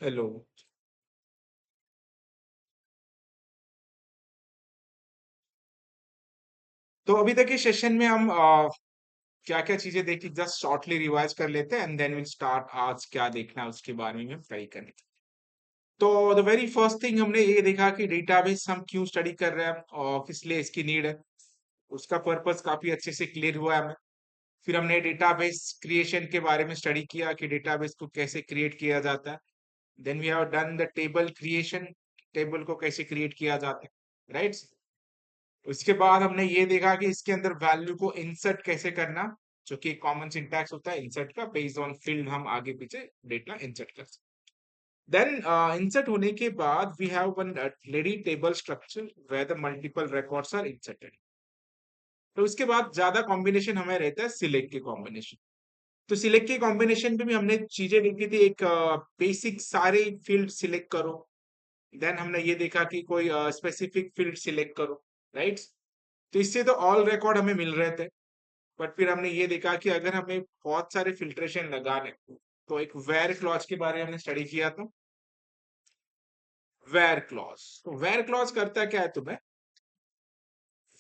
Hello. तो अभी तक के सेशन में हम क्या क्या चीजें देखी, जस्ट शॉर्टली रिवाइज कर लेते हैं एंड देन विल स्टार्ट आज क्या देखना है उसके बारे में ट्राई करने। तो द वेरी फर्स्ट थिंग हमने ये देखा कि डेटाबेस हम क्यों स्टडी कर रहे हैं और किस लिए इसकी नीड है। उसका पर्पस काफी अच्छे से क्लियर हुआ है हमें। फिर हमने डेटाबेस क्रिएशन के बारे में स्टडी किया कि डेटाबेस को कैसे क्रिएट किया जाता है। Then we have done the table creation, table को कैसे क्रिएट किया जाता है, राइट। उसके बाद हमने ये देखा कि इसके अंदर वैल्यू को इंसर्ट कैसे करना, जो कि कॉमन सिंटैक्स होता है इंसर्ट का, बेस्ड ऑन फील्ड हम आगे पीछे डेटा इंसर्ट कर सकते। देन इंसर्ट होने के बाद we have one ready table structure where the multiple records are inserted. तो उसके बाद ज्यादा कॉम्बिनेशन हमें रहता है सिलेक्ट के कॉम्बिनेशन। तो सिलेक्ट के कॉम्बिनेशन पे भी हमने चीजें लिखी थी, एक बेसिक सारे फील्ड सिलेक्ट करो। देन हमने ये देखा कि कोई स्पेसिफिक फील्ड सिलेक्ट करो, राइट। तो इससे तो ऑल रिकॉर्ड हमें मिल रहे थे। बट फिर हमने ये देखा कि अगर हमें बहुत सारे फिल्ट्रेशन लगाने, तो एक वेर क्लॉज के बारे में हमने स्टडी किया था। वेर क्लॉज, तो वेर क्लॉज करता क्या है, तुम्हें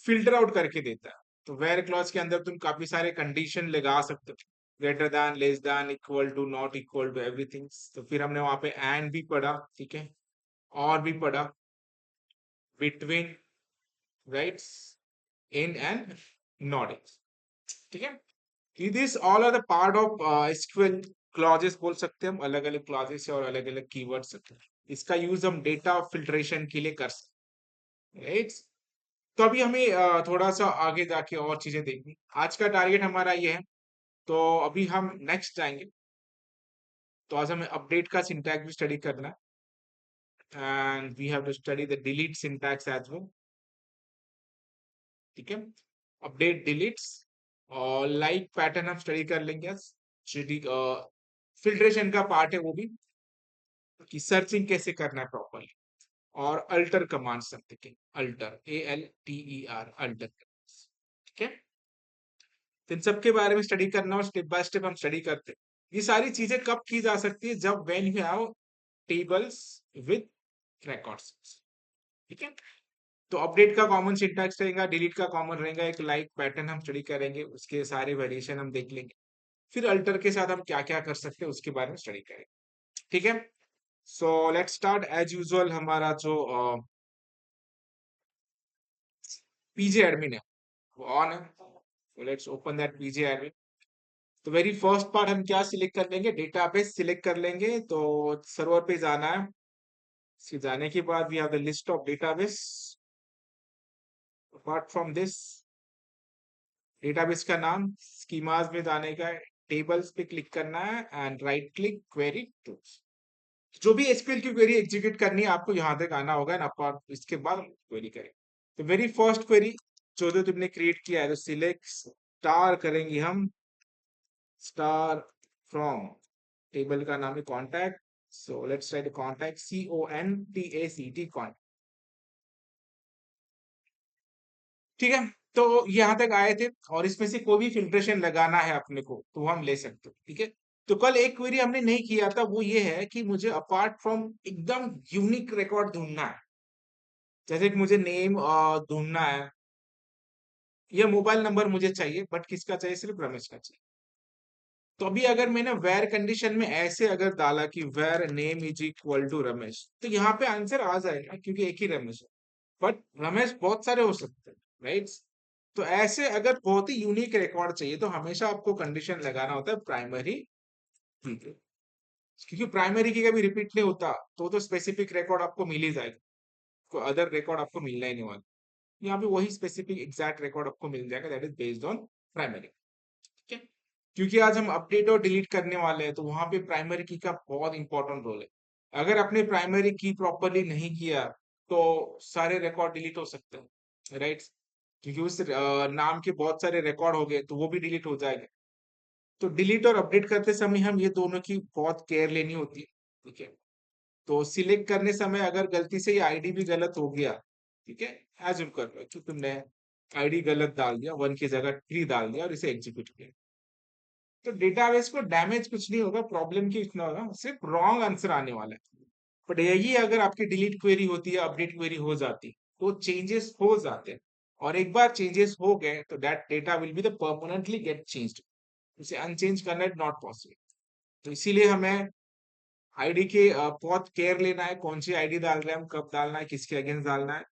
फिल्टर आउट करके देता है। तो वेर क्लॉज के अंदर तुम काफी सारे कंडीशन लगा सकते हो, greater than, less than, equal to, not equal to, everything. तो फिर हमने वहां पे एंड भी पढ़ा, ठीक है, और भी पढ़ा, between, right, in and not in, ठीक है। This all are the part of SQL clauses बोल सकते हैं हम, अलग अलग क्लॉजेस और अलग अलग कीवर्ड्स। इसका यूज हम डेटा फिल्ट्रेशन के लिए कर सकते हैं, राइट। तो अभी हमें थोड़ा सा आगे जाके और चीजें देखनी। आज का टारगेट हमारा ये है, तो अभी हम नेक्स्ट जाएंगे। तो आज हमें अपडेट का सिंटैक्स भी स्टडी करना है and we have to study the delete syntax as well, ठीक है। अपडेट, डिलीट्स और लाइक पैटर्न हम स्टडी कर लेंगे आज। फिल्ट्रेशन का पार्ट है वो भी, कि सर्चिंग कैसे करना है प्रॉपरली। और अल्टर कमांड सब देखेंगे, अल्टर, ALTER, अल्टर, ठीक है। तो इन सब के बारे में स्टडी करना और स्टेप बाय स्टेप हम स्टडी करते हैं। ये सारी चीजें कब की जा सकती है, जब when you have tables with records, ठीक है। तो अपडेट का कॉमन सिंटैक्स रहेगा, डिलीट का कॉमन रहेगा, एक लाइक पैटर्न हम स्टडी करेंगे, उसके सारे वेरिएशन हम देख लेंगे। फिर अल्टर के साथ हम क्या क्या कर सकते हैं उसके बारे में स्टडी करेंगे, ठीक है। So let's start as usual. हमारा जो पीजे एडमिन है वो ऑन है। Let's open that PJ admin. तो वेरी फर्स्ट पार्ट हम क्या सिलेक्ट कर लेंगे, डेटाबेस सिलेक्ट कर लेंगे। तो सर्वर पे जाना है। इसके जाने के बाद we have the list of database. Apart from this, database का नाम, स्कीमास में जाने का है, टेबल्स पे क्लिक करना है and right click, query tools. जो भी एसक्यूएल की क्वेरी एग्जीक्यूट करनी है आपको यहाँ तक आना होगा ना, आप इसके बाद क्वेरी करें। तो वेरी फर्स्ट क्वेरी जो जो तुमने क्रिएट किया है, तो सिलेक्ट स्टार करेंगे हम, स्टार फ्रॉम, टेबल का नाम है contact. So let's write contact, CONTACT, contact, ठीक है। तो यहाँ तक आए थे और इसमें से कोई भी फिल्ट्रेशन लगाना है अपने को तो वो हम ले सकते हो, ठीक है। तो कल एक क्वेरी हमने नहीं किया था, वो ये है कि मुझे अपार्ट फ्रॉम एकदम यूनिक रिकॉर्ड ढूंढना है। जैसे कि मुझे नेम ढूंढना है, या मोबाइल नंबर मुझे चाहिए, बट किसका चाहिए, सिर्फ रमेश का चाहिए। तो अभी अगर मैंने वेर कंडीशन में ऐसे अगर डाला कि where name is equal to Ramesh, तो यहाँ पे आंसर आ जाएगा क्योंकि एक ही रमेश है। बट रमेश बहुत सारे हो सकते हैं, राइट। तो ऐसे अगर बहुत ही यूनिक रिकॉर्ड चाहिए तो हमेशा आपको कंडीशन लगाना होता है प्राइमरी की के। क्योंकि प्राइमरी की कभी रिपीट नहीं होता, तो स्पेसिफिक रिकॉर्ड आपको मिल ही जाएगा, कोई अदर रिकॉर्ड आपको मिलना ही नहीं वाला। यहाँ पे वही स्पेसिफिक एग्जैक्ट रिकॉर्ड आपको मिल जाएगा, that is based on primary, ठीक है। क्योंकि आज हम अपडेट और डिलीट करने वाले हैं, तो वहां पे प्राइमरी की का बहुत इंपॉर्टेंट रोल है। अगर आपने प्राइमरी की प्रॉपरली नहीं किया तो सारे रिकॉर्ड डिलीट हो सकते हैं, राइट। क्योंकि उस नाम के बहुत सारे रिकॉर्ड हो गए तो वो भी डिलीट हो जाएगा। तो डिलीट और अपडेट करते समय हम ये दोनों की बहुत केयर लेनी होती है, ठीक है। तो सिलेक्ट करने समय अगर गलती से ये आईडी भी गलत हो गया, ठीक है, एज्यूम कर लो कि तुमने आईडी गलत डाल दिया, 1 की जगह 3 डाल दिया और इसे एग्जीक्यूट किया, तो डेटाबेस को डैमेज कुछ नहीं होगा, प्रॉब्लम की इतना होगा, सिर्फ रॉन्ग आंसर आने वाला है। बट यही अगर आपकी डिलीट क्वेरी होती है, अपडेट क्वेरी हो जाती, तो चेंजेस हो जाते हैं। और एक बार चेंजेस हो गए तो that data will be the permanently get changed. उसे अनचेंज करना इज नॉट पॉसिबल। तो इसीलिए हमें आईडी के बहुत केयर लेना है, कौन सी आईडी डाल रहे हैं हम, कब डालना है, किसके अगेंस्ट डालना है,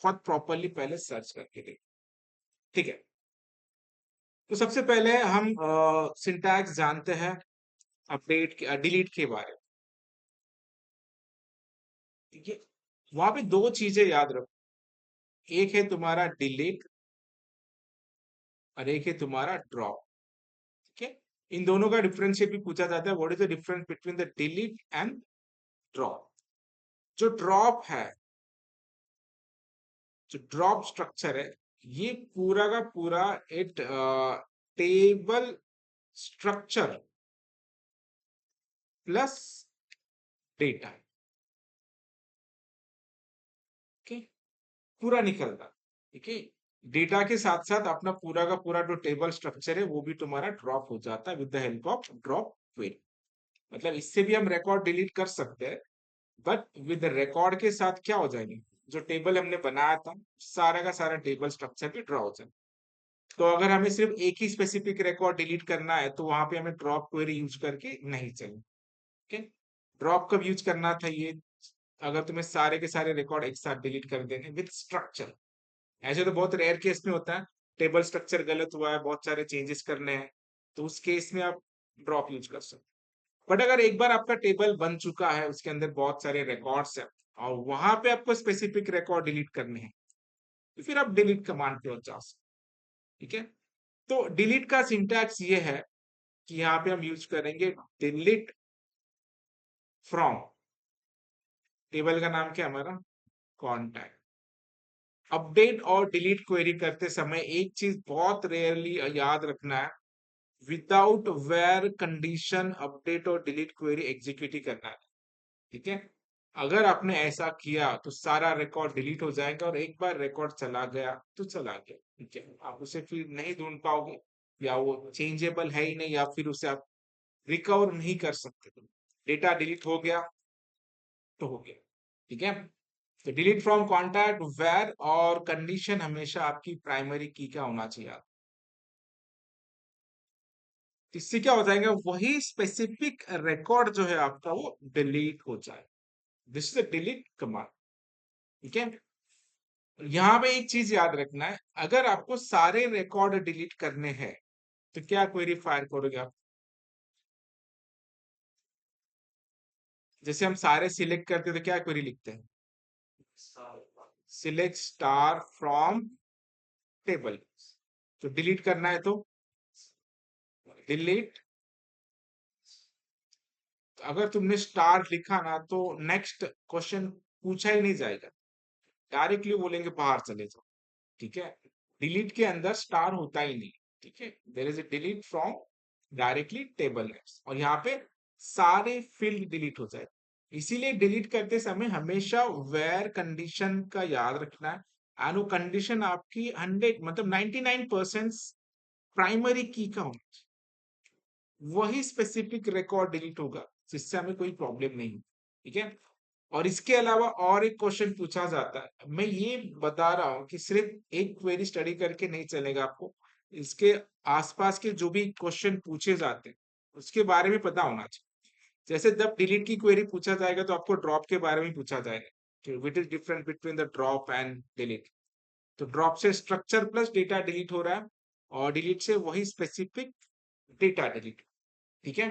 बहुत प्रॉपरली पहले सर्च करके देखें। ठीक है, तो सबसे पहले हम सिंटैक्स जानते हैं अपडेट के डिलीट के बारे में। ठीक है, वहां पे दो चीजें याद रखो, एक है तुम्हारा डिलीट और एक है तुम्हारा ड्रॉप। ठीक है, इन दोनों का डिफरेंशिएट भी पूछा जाता है, what is the difference between the delete and drop. जो ड्रॉप है, जो ड्रॉप स्ट्रक्चर है, ये पूरा का पूरा एक table structure plus data. Okay, पूरा निकलता। ठीक है, डेटा के साथ साथ अपना पूरा का पूरा जो टेबल स्ट्रक्चर है वो भी तुम्हारा ड्रॉप हो जाता है with the help of drop query. मतलब इससे भी हम रिकॉर्ड डिलीट कर सकते हैं, बट विद रिकॉर्ड के साथ क्या हो जाएंगे, जो टेबल हमने बनाया था सारा का सारा टेबल स्ट्रक्चर भी ड्रॉ हो जाए। तो अगर हमें सिर्फ एक ही स्पेसिफिक रिकॉर्ड डिलीट करना है तो वहां पे हमें ड्रॉप क्वेरी यूज करके नहीं चलेगा। ओके, ड्रॉप कब यूज करना था ये, अगर तुम्हें सारे के सारे रिकॉर्ड एक साथ डिलीट कर देने विद स्ट्रक्चर। ऐसे तो बहुत रेयर केस में होता है, टेबल स्ट्रक्चर गलत हुआ है, बहुत सारे चेंजेस करने हैं, तो उस केस में आप ड्रॉप यूज कर सकते। बट अगर एक बार आपका टेबल बन चुका है, उसके अंदर बहुत सारे रिकॉर्ड्स हैं और वहां पे आपको स्पेसिफिक रिकॉर्ड डिलीट करने हैं, तो फिर आप डिलीट कमांड पे जा सकते। ठीक है, तो डिलीट का सिंटैक्स ये है कि यहाँ पे हम यूज करेंगे डिलीट फ्रॉम, टेबल का नाम क्या है हमारा, कॉन्टैक्ट। अपडेट और डिलीट क्वेरी करते समय एक चीज बहुत रेयरली याद रखना है, विदाउट वेयर कंडीशन अपडेट और डिलीट क्वेरी एग्जीक्यूट ही करना है। ठीक है, अगर आपने ऐसा किया तो सारा रिकॉर्ड डिलीट हो जाएगा और एक बार रिकॉर्ड चला गया तो चला गया। ठीक है, आप उसे फिर नहीं ढूंढ पाओगे, या वो चेंजेबल है ही नहीं, या फिर उसे आप रिकवर नहीं कर सकते। डेटा डिलीट हो गया तो हो गया। ठीक है, तो डिलीट फ्रॉम कॉन्टैक्ट वेयर और कंडीशन हमेशा आपकी प्राइमरी की का होना चाहिए। इससे क्या हो जाएगा, वही स्पेसिफिक रिकॉर्ड जो है आपका वो डिलीट हो जाए। This is delete command. ठीक है, यहाँ पे एक चीज याद रखना है, अगर आपको सारे रिकॉर्ड डिलीट करने हैं तो क्या क्वेरी फायर करोगे आप। जैसे हम सारे सिलेक्ट करते हैं तो क्या क्वेरी लिखते हैं, सिलेक्ट स्टार फ्रॉम टेबल। तो डिलीट करना है तो डिलीट। तो अगर तुमने स्टार लिखा ना तो नेक्स्ट क्वेश्चन पूछा ही नहीं जाएगा, डायरेक्टली बोलेंगे बाहर चले जाओ। ठीक है, डिलीट के अंदर स्टार होता ही नहीं। ठीक है, there is a delete from directly table names, और यहाँ पे सारे फील्ड डिलीट हो जाए। इसीलिए डिलीट करते समय हमेशा वेयर कंडीशन का याद रखना है, एंड वो कंडीशन आपकी 100 मतलब 99% प्राइमरी की का होना चाहिए, वही स्पेसिफिक रिकॉर्ड डिलीट होगा, जिससे हमें कोई प्रॉब्लम नहीं। ठीक है, और इसके अलावा और एक क्वेश्चन पूछा जाता है, मैं ये बता रहा हूं कि सिर्फ एक क्वेरी स्टडी करके नहीं चलेगा, आपको इसके आसपास के जो भी क्वेश्चन पूछे जाते हैं उसके बारे में पता होना चाहिए। जैसे जब डिलीट की क्वेरी पूछा जाएगा तो आपको ड्रॉप के बारे में पूछा जाएगा कि which is difference between the drop and delete. तो ड्रॉप से स्ट्रक्चर प्लस डेटा डिलीट हो रहा है, और डिलीट से वही स्पेसिफिक डेटा डिलीट। ठीक है,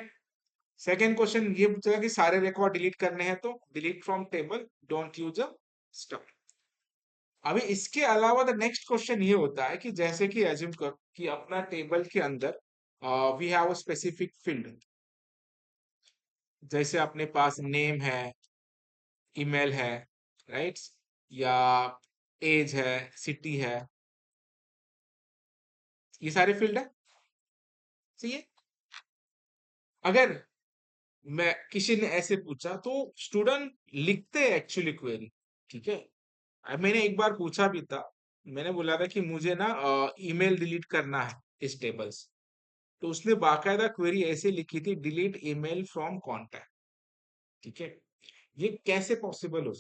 सेकेंड क्वेश्चन ये पूछेगा कि सारे रिकॉर्ड डिलीट करने हैं तो delete from table, don't use a stuff. अभी इसके अलावा द नेक्स्ट क्वेश्चन ये होता है कि जैसे कि एज्यूम कर कि अपना टेबल के अंदर we have a specific field, जैसे अपने पास नेम है, ईमेल है, राइट, या एज है, सिटी है, ये सारे फील्ड है। सही है, अगर मैं किसी ने ऐसे पूछा तो स्टूडेंट लिखते हैं एक्चुअली क्वेरी। ठीक है, अब मैंने एक बार पूछा भी था, मैंने बोला था कि मुझे ना ईमेल डिलीट करना है इस टेबल से। तो उसने बाकायदा क्वेरी ऐसे लिखी थी, डिलीट ईमेल फ्रॉम कॉन्टैक्ट। ठीक है, ये कैसे पॉसिबल हो?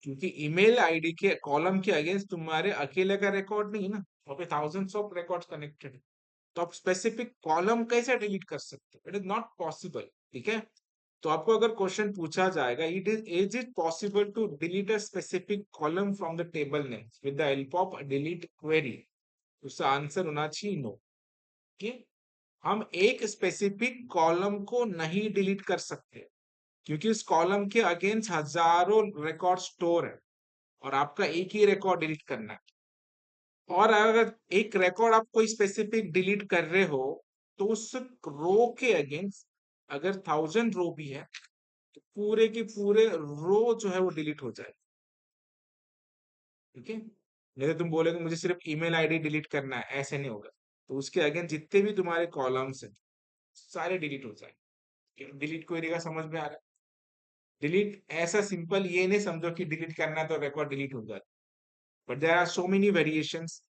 क्योंकि ईमेल आईडी के कॉलम के अगेंस्ट तुम्हारे अकेले का रिकॉर्ड नहीं है ना, वहाँ पे थाउजेंड्स ऑफ रिकॉर्ड्स कनेक्टेड है। तो आप स्पेसिफिक कॉलम कैसे डिलीट कर सकते हो? It is not possible. ठीक है, तो आपको अगर क्वेश्चन पूछा जाएगा, is it possible to delete a specific column from the table name with the help of delete query, उसका आंसर होना चाहिए नो। ठीक, हम एक स्पेसिफिक कॉलम को नहीं डिलीट कर सकते, क्योंकि उस कॉलम के अगेंस्ट हजारों रिकॉर्ड स्टोर है और आपका एक ही रिकॉर्ड डिलीट करना है। और अगर एक रिकॉर्ड आप कोई स्पेसिफिक डिलीट कर रहे हो, तो उस रो के अगेंस्ट अगर 1000 रो भी है, तो पूरे के पूरे रो जो है वो डिलीट हो जाए। ठीक है, नहीं तो तुम बोलोगे मुझे सिर्फ ईमेल आईडी डिलीट करना है, ऐसे नहीं होगा। तो उसके अगेंस्ट जितने भी तुम्हारे कॉलम्स हैं, सारे डिलीट हो जाए। डिलीट क्वेरी का समझ में आ रहा है? डिलीट ऐसा सिंपल ये नहीं समझो कि डिलीट करना है तो रिकॉर्ड डिलीट हो जाए, but there are so many variations.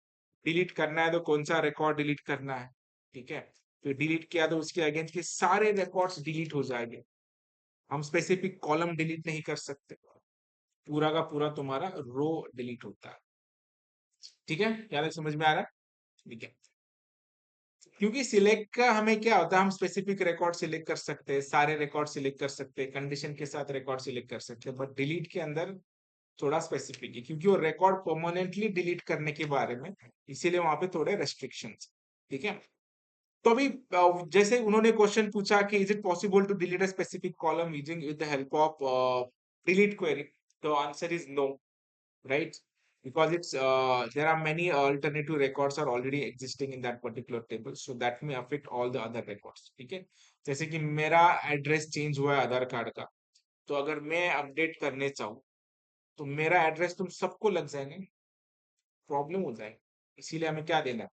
Delete करना है तो कौन सा रिकॉर्ड डिलीट करना है? ठीक है, फिर डिलीट किया तो उसके अगेंस्ट के सारे रिकॉर्ड्स डिलीट हो जाएंगे। हम स्पेसिफिक कॉलम डिलीट नहीं कर सकते, पूरा का पूरा तुम्हारा रो डिलीट होता है। ठीक है, क्या तक समझ में आ रहा है? ठीक है, क्योंकि सिलेक्ट का हमें क्या होता है, हम स्पेसिफिक रिकॉर्ड सिलेक्ट कर सकते हैं, सारे रिकॉर्ड सिलेक्ट कर सकते हैं, कंडीशन के साथ रिकॉर्ड सिलेक्ट कर सकते हैं, बट डिलीट के अंदर थोड़ा स्पेसिफिक है, क्योंकि वो रिकॉर्ड परमानेंटली डिलीट करने के बारे में, इसीलिए वहां पे थोड़े रेस्ट्रिक्शंस। ठीक है, तो अभी जैसे उन्होंने क्वेश्चन पूछा कि is it possible to delete a specific column using with the help of delete query, तो answer is no, right? Because it's there are many alternative records are already existing in that particular table, so that may affect all the other records. ठीक है, जैसे कि मेरा address change हुआ है आधार card का, तो अगर मैं अपडेट करने चाहूँ, तो मेरा एड्रेस तुम सबको लग जाएंगे, प्रॉब्लम हो जाएगी। इसीलिए हमें क्या देना है,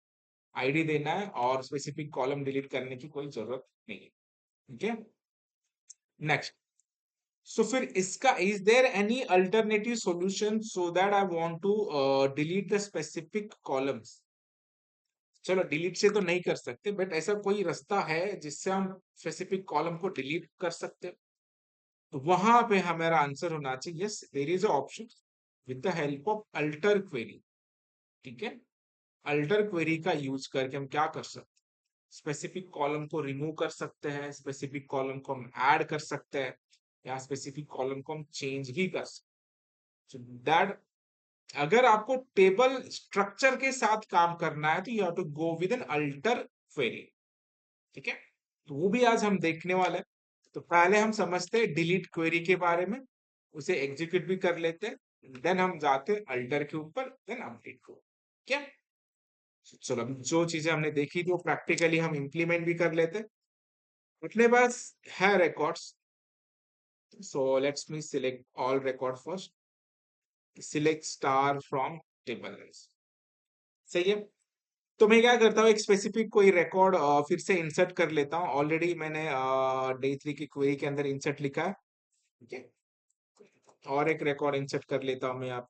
आईडी देना है, और स्पेसिफिक कॉलम डिलीट करने की कोई जरूरत नहीं है। ठीक है, नेक्स्ट। सो फिर इसका is there any alternative solution so that I want to delete the specific columns? चलो डिलीट से तो नहीं कर सकते, बट ऐसा कोई रास्ता है जिससे हम स्पेसिफिक कॉलम को डिलीट कर सकते हैं? तो वहां पे हमारा आंसर होना चाहिए yes, there is a option with the help of alter query. ठीक है, अल्टर क्वेरी का यूज करके हम क्या कर सकते हैं, स्पेसिफिक कॉलम को रिमूव कर सकते हैं, स्पेसिफिक कॉलम को हम ऐड कर सकते हैं, या स्पेसिफिक कॉलम को हम चेंज भी कर सकते हैं। so that, अगर आपको टेबल स्ट्रक्चर के साथ काम करना है, तो you have to go with an alter query. ठीक है, तो वो भी आज हम देखने वाले हैं। तो पहले हम समझते हैं डिलीट क्वेरी के बारे में, उसे एग्जीक्यूट भी कर लेते हैं, देन हम जाते हैं अल्टर के ऊपर, देन अपडेट को। क्या, चलो अभी जो चीजें हमने देखी थी वो प्रैक्टिकली हम इंप्लीमेंट भी कर लेते हैं। अपने पास है records, so let's me select all record first, select star from table. सही है, तो मैं क्या करता हूँ, एक स्पेसिफिक कोई रिकॉर्ड फिर से इंसर्ट कर लेता हूँ। ऑलरेडी मैंने डे 3 की क्वेरी के अंदर इंसर्ट लिखा है। ठीक है, और एक रिकॉर्ड इंसर्ट कर लेता हूँ मैं, आप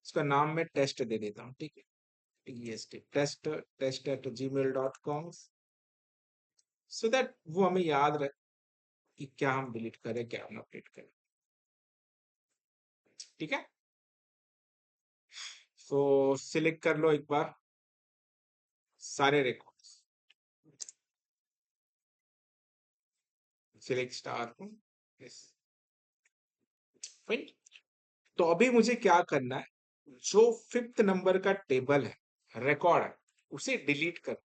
इसका नाम मैं टेस्ट दे देता हूँ। ठीक है, TST test, test@gmail.com, so that वो हमें याद रहे कि क्या हम डिलीट करें, क्या हम अपडेट करें। ठीक है, सो सिलेक्ट कर लो एक बार सारे रिकॉर्ड्स, सिलेक्ट स्टार को, यस, फाइन। तो अभी मुझे क्या करना है, जो 5th नंबर का टेबल है, रिकॉर्ड है, उसे डिलीट कर।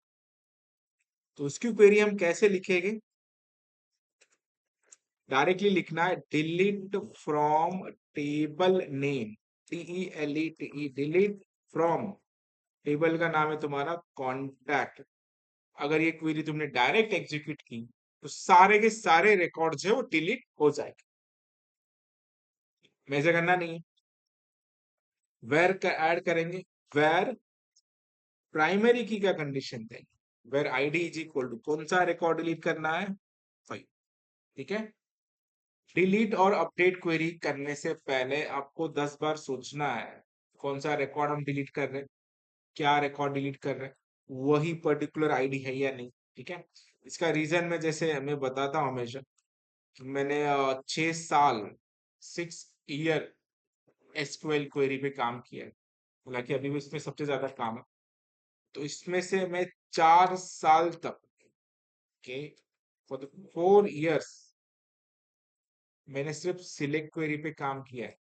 तो उसकी क्वेरी हम कैसे लिखेंगे, डायरेक्टली लिखना है delete from table name, TELETE, delete from, table का नाम है तुम्हारा कॉन्टैक्ट। अगर ये क्वेरी तुमने डायरेक्ट एग्जीक्यूट की, तो सारे के सारे रिकॉर्ड जो है वो डिलीट हो जाएंगे। मेजर करना नहीं है, वेर का ऐड करेंगे, वेर प्राइमरी की क्या कंडीशन देंगे, where ID is equal to कौन सा रिकॉर्ड डिलीट करना है, 5। ठीक है, डिलीट और अपडेट क्वेरी करने से पहले आपको 10 बार सोचना है कौन सा रिकॉर्ड हम डिलीट कर रहे हैं, क्या रिकॉर्ड डिलीट कर रहे हैं। वही पर्टिकुलर आईडी है या नहीं। ठीक है, इसका रीजन मैं जैसे मैं बताता हूँ हमेशा कि मैंने 6 साल 6 ईयर एसक्यूएल क्वेरी पे काम किया है। हालांकि अभी भी इसमें सबसे ज्यादा काम है। तो इसमें से मैं 4 साल तक के फॉर द 4 इयर्स मैंने सिर्फ सिलेक्ट क्वेरी पे काम किया है।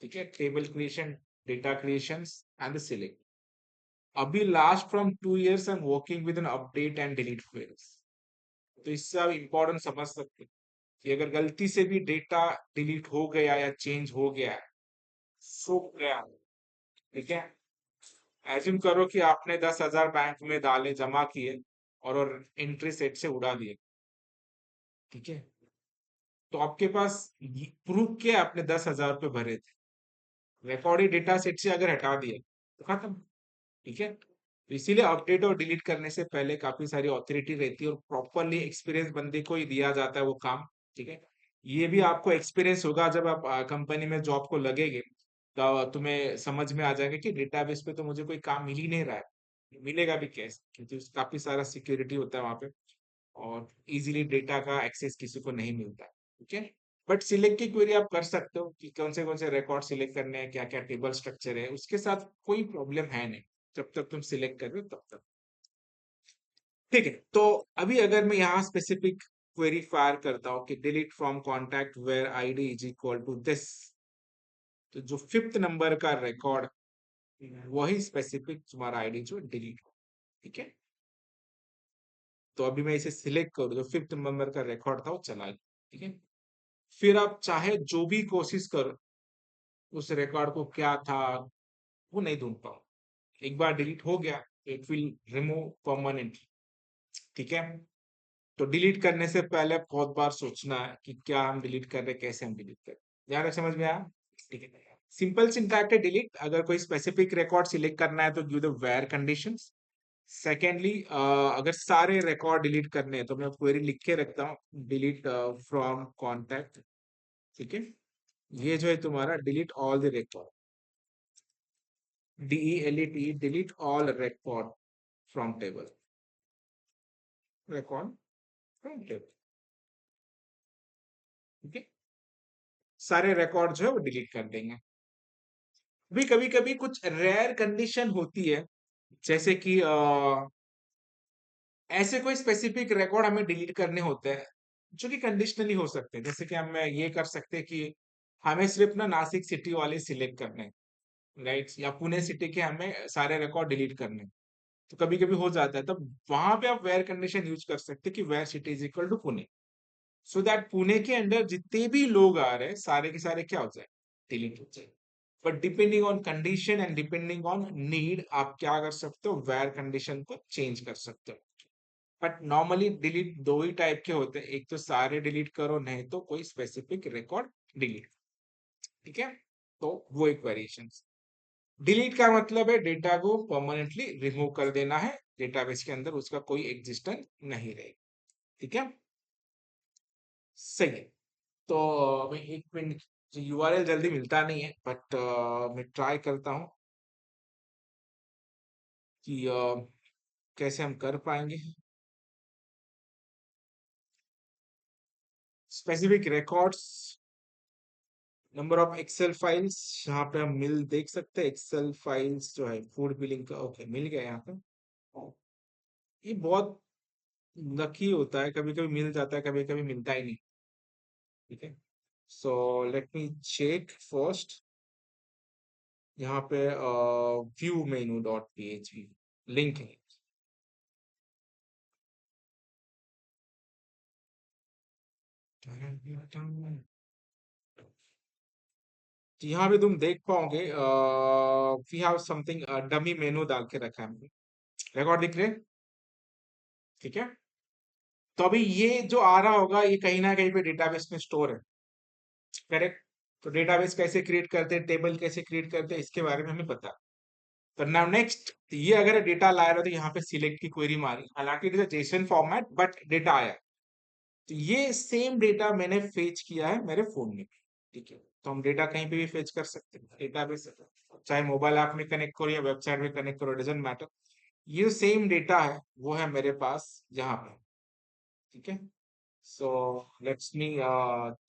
ठीक है, table creation, data creation and select. अभी last from 2 years I am working with an update and delete queries. तो इससे आप इम्पोर्टेंट समझ सकते हैं कि अगर गलती से भी डेटा डिलीट हो गया या चेंज हो गया है, सो गया, ठीक है, एज्यूम करो कि आपने 10,000 बैंक में डाले, जमा किए और एंट्री सेट से उड़ा दिए। ठीक है, तो आपके पास प्रूफ क्या है, आपने 10,000 रुपये भरे थे, रिकॉर्डेड डेटा सेट से अगर हटा दिया तो खत्म। ठीक है, तो इसीलिए अपडेट और डिलीट करने से पहले काफी सारी ऑथोरिटी रहती है और प्रॉपरली एक्सपीरियंस बंदे को ही दिया जाता है वो काम। ठीक है, ये भी आपको एक्सपीरियंस होगा जब आप कंपनी में जॉब को लगेंगे, तो तुम्हें समझ में आ जाएगा कि डेटाबेस पे तो मुझे कोई काम मिल ही नहीं रहा है, मिलेगा भी कैसे, क्योंकि काफी सारा सिक्योरिटी होता है वहां पे और इजीली डेटा का एक्सेस किसी को नहीं मिलता है। ठीक है, बट सिलेक्ट की क्वेरी आप कर सकते हो कि कौन से रिकॉर्ड सिलेक्ट करने हैं, क्या क्या टेबल स्ट्रक्चर है, उसके साथ कोई प्रॉब्लम है नहीं जब तक तुम सिलेक्ट कर रहे हो तब तक। ठीक है, तो अभी अगर मैं यहाँ स्पेसिफिक क्वेरी फायर करता हूँ कि delete from contact where ID is equal to this, तो जो 5th नंबर का रिकॉर्ड, वही स्पेसिफिक तुम्हारा आईडी जो डिलीट हो। ठीक है, तो अभी मैं इसे सिलेक्ट करूँ, जो 5th नंबर का रिकॉर्ड था वो चला गया। ठीक है, फिर आप चाहे जो भी कोशिश करो उस रिकॉर्ड को क्या था वो नहीं ढूंढ पाओ। एक बार डिलीट हो गया, इट विल रिमूव परमानेंटली। ठीक है, तो डिलीट करने से पहले बहुत बार सोचना है कि क्या हम डिलीट कर रहे हैं, कैसे हम डिलीट कर रहे हैं। ध्यान रख, समझ में आया? ठीक है, सिंपल सिंटैक्स है डिलीट। अगर कोई स्पेसिफिक रिकॉर्ड सिलेक्ट करना है तो give the where conditions. Secondly, अगर सारे रिकॉर्ड डिलीट करने हैं तो मैं क्वेरी लिख के रखता हूँ, डिलीट फ्रॉम कॉन्टैक्ट। ठीक है, ये जो है तुम्हारा delete all the record, DELET, delete all record from table, record from table. ठीक है, सारे रिकॉर्ड जो है वो डिलीट कर देंगे। भी कभी कभी कुछ रेयर कंडीशन होती है, जैसे कि ऐसे कोई स्पेसिफिक रिकॉर्ड हमें डिलीट करने होते हैं जो कि कंडीशनली हो सकते हैं। जैसे कि हम ये कर सकते हैं कि हमें सिर्फ ना नासिक सिटी वाले सिलेक्ट करने हैं, राइट, या पुणे सिटी के हमें सारे रिकॉर्ड डिलीट करने हैं। तो कभी कभी हो जाता है, तब वहां पे आप वेयर कंडीशन यूज कर सकते हैं कि where city is equal to Pune, so that Pune के अंदर जितने भी लोग आ रहे हैं सारे के सारे क्या हो जाए, डिलीट हो जाए। But depending on condition and depending on need, आप क्या कर सकते हो, वेयर कंडीशन को चेंज कर सकते हो। बट नॉर्मली डिलीट दो ही टाइप के होते हैं, एक तो सारे डिलीट करो, नहीं तो कोई स्पेसिफिक रिकॉर्ड डिलीट। ठीक है, तो वो एक वेरिएशन। डिलीट का मतलब है डेटा को परमानेंटली रिमूव कर देना है, डेटाबेस के अंदर उसका कोई एग्जिस्टेंस नहीं रहेगा। ठीक है, सही है। तो मैं 1 मिनट, यूआरएल जल्दी मिलता नहीं है, बट मैं ट्राई करता हूँ कि कैसे हम कर पाएंगे। Specific records, number of Excel files, यहाँ पे हम मिल देख सकते हैं एक्सेल फाइल्स जो है फूड बिलिंग का, ओके मिल गया यहाँ पे। ये बहुत लकी होता है, कभी कभी मिल जाता है, कभी कभी मिलता ही नहीं। ठीक है, so let me check first. यहाँ पे view menu dot php link है। तो यहाँ पे तुम देख पाओगे we have something dummy menu डाल के रखा है हमने, रिकॉर्ड दिख रहे हैं? ठीक है, तो अभी ये जो आ रहा होगा ये कहीं ना कहीं पे डेटाबेस में स्टोर है, करेक्ट? तो डेटाबेस कैसे क्रिएट करते हैं, टेबल कैसे क्रिएट करते हैं, इसके बारे में हमें पता। तो नाउ नेक्स्ट, ये अगर डेटा लाया रहा तो यहाँ पे सिलेक्ट की क्वेरी मारी, हालांकि it is JSON format but data आया। तो ये सेम डेटा मैंने फेच किया है मेरे फोन में। ठीक है, तो हम डेटा कहीं पे भी फेच कर सकते हैं डेटाबेस, चाहे मोबाइल ऐप में कनेक्ट करो या वेबसाइट में कनेक्ट करो, डजेंट मैटर। ये सेम डेटा है, वो है मेरे पास यहाँ पे। ठीक है, so let's me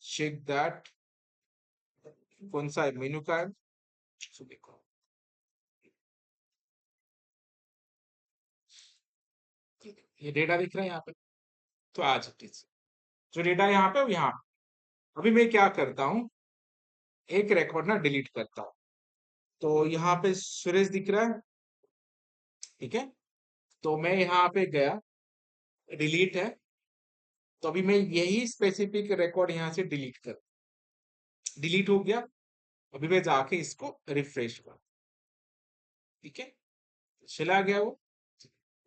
check that कौन सा मेनू का है। So, देखो, ये डेटा दिख रहा है यहाँ पे, तो आज इट इज जो डेटा यहाँ पे वो यहाँ पे। अभी मैं क्या करता हूँ, एक रिकॉर्ड ना डिलीट करता हूँ। तो यहाँ पे सुरेश दिख रहा है, ठीक है। तो मैं यहाँ पे गया, डिलीट है, तो अभी मैं यही स्पेसिफिक रिकॉर्ड यहाँ से डिलीट कर, डिलीट हो गया। अभी मैं जाके इसको रिफ्रेश कर, ठीक है, चला गया वो।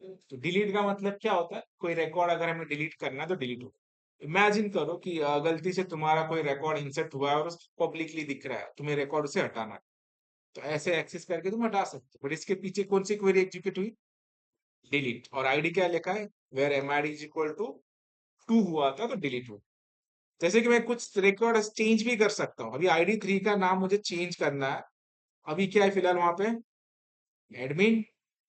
तो डिलीट का मतलब क्या होता है, कोई रिकॉर्ड अगर हमें डिलीट करना है तो डिलीट हो। इमेजिन करो कि गलती से तुम्हारा कोई रिकॉर्ड इंसर्ट हुआ है और पब्लिकली दिख रहा है, तुम्हें रिकॉर्ड से हटाना है, तो ऐसे एक्सेस करके तुम हटा सकते हो। बट इसके पीछे कौन सी क्वेरी एग्जीक्यूट हुई, डिलीट, और आईडी क्या लिखा है, where M I D is equal to 2 हुआ था तो डिलीट हो। जैसे कि मैं कुछ रिकॉर्ड चेंज भी कर सकता हूँ। अभी आईडी 3 का नाम मुझे चेंज करना है, अभी क्या है फिलहाल वहां पे एडमिन,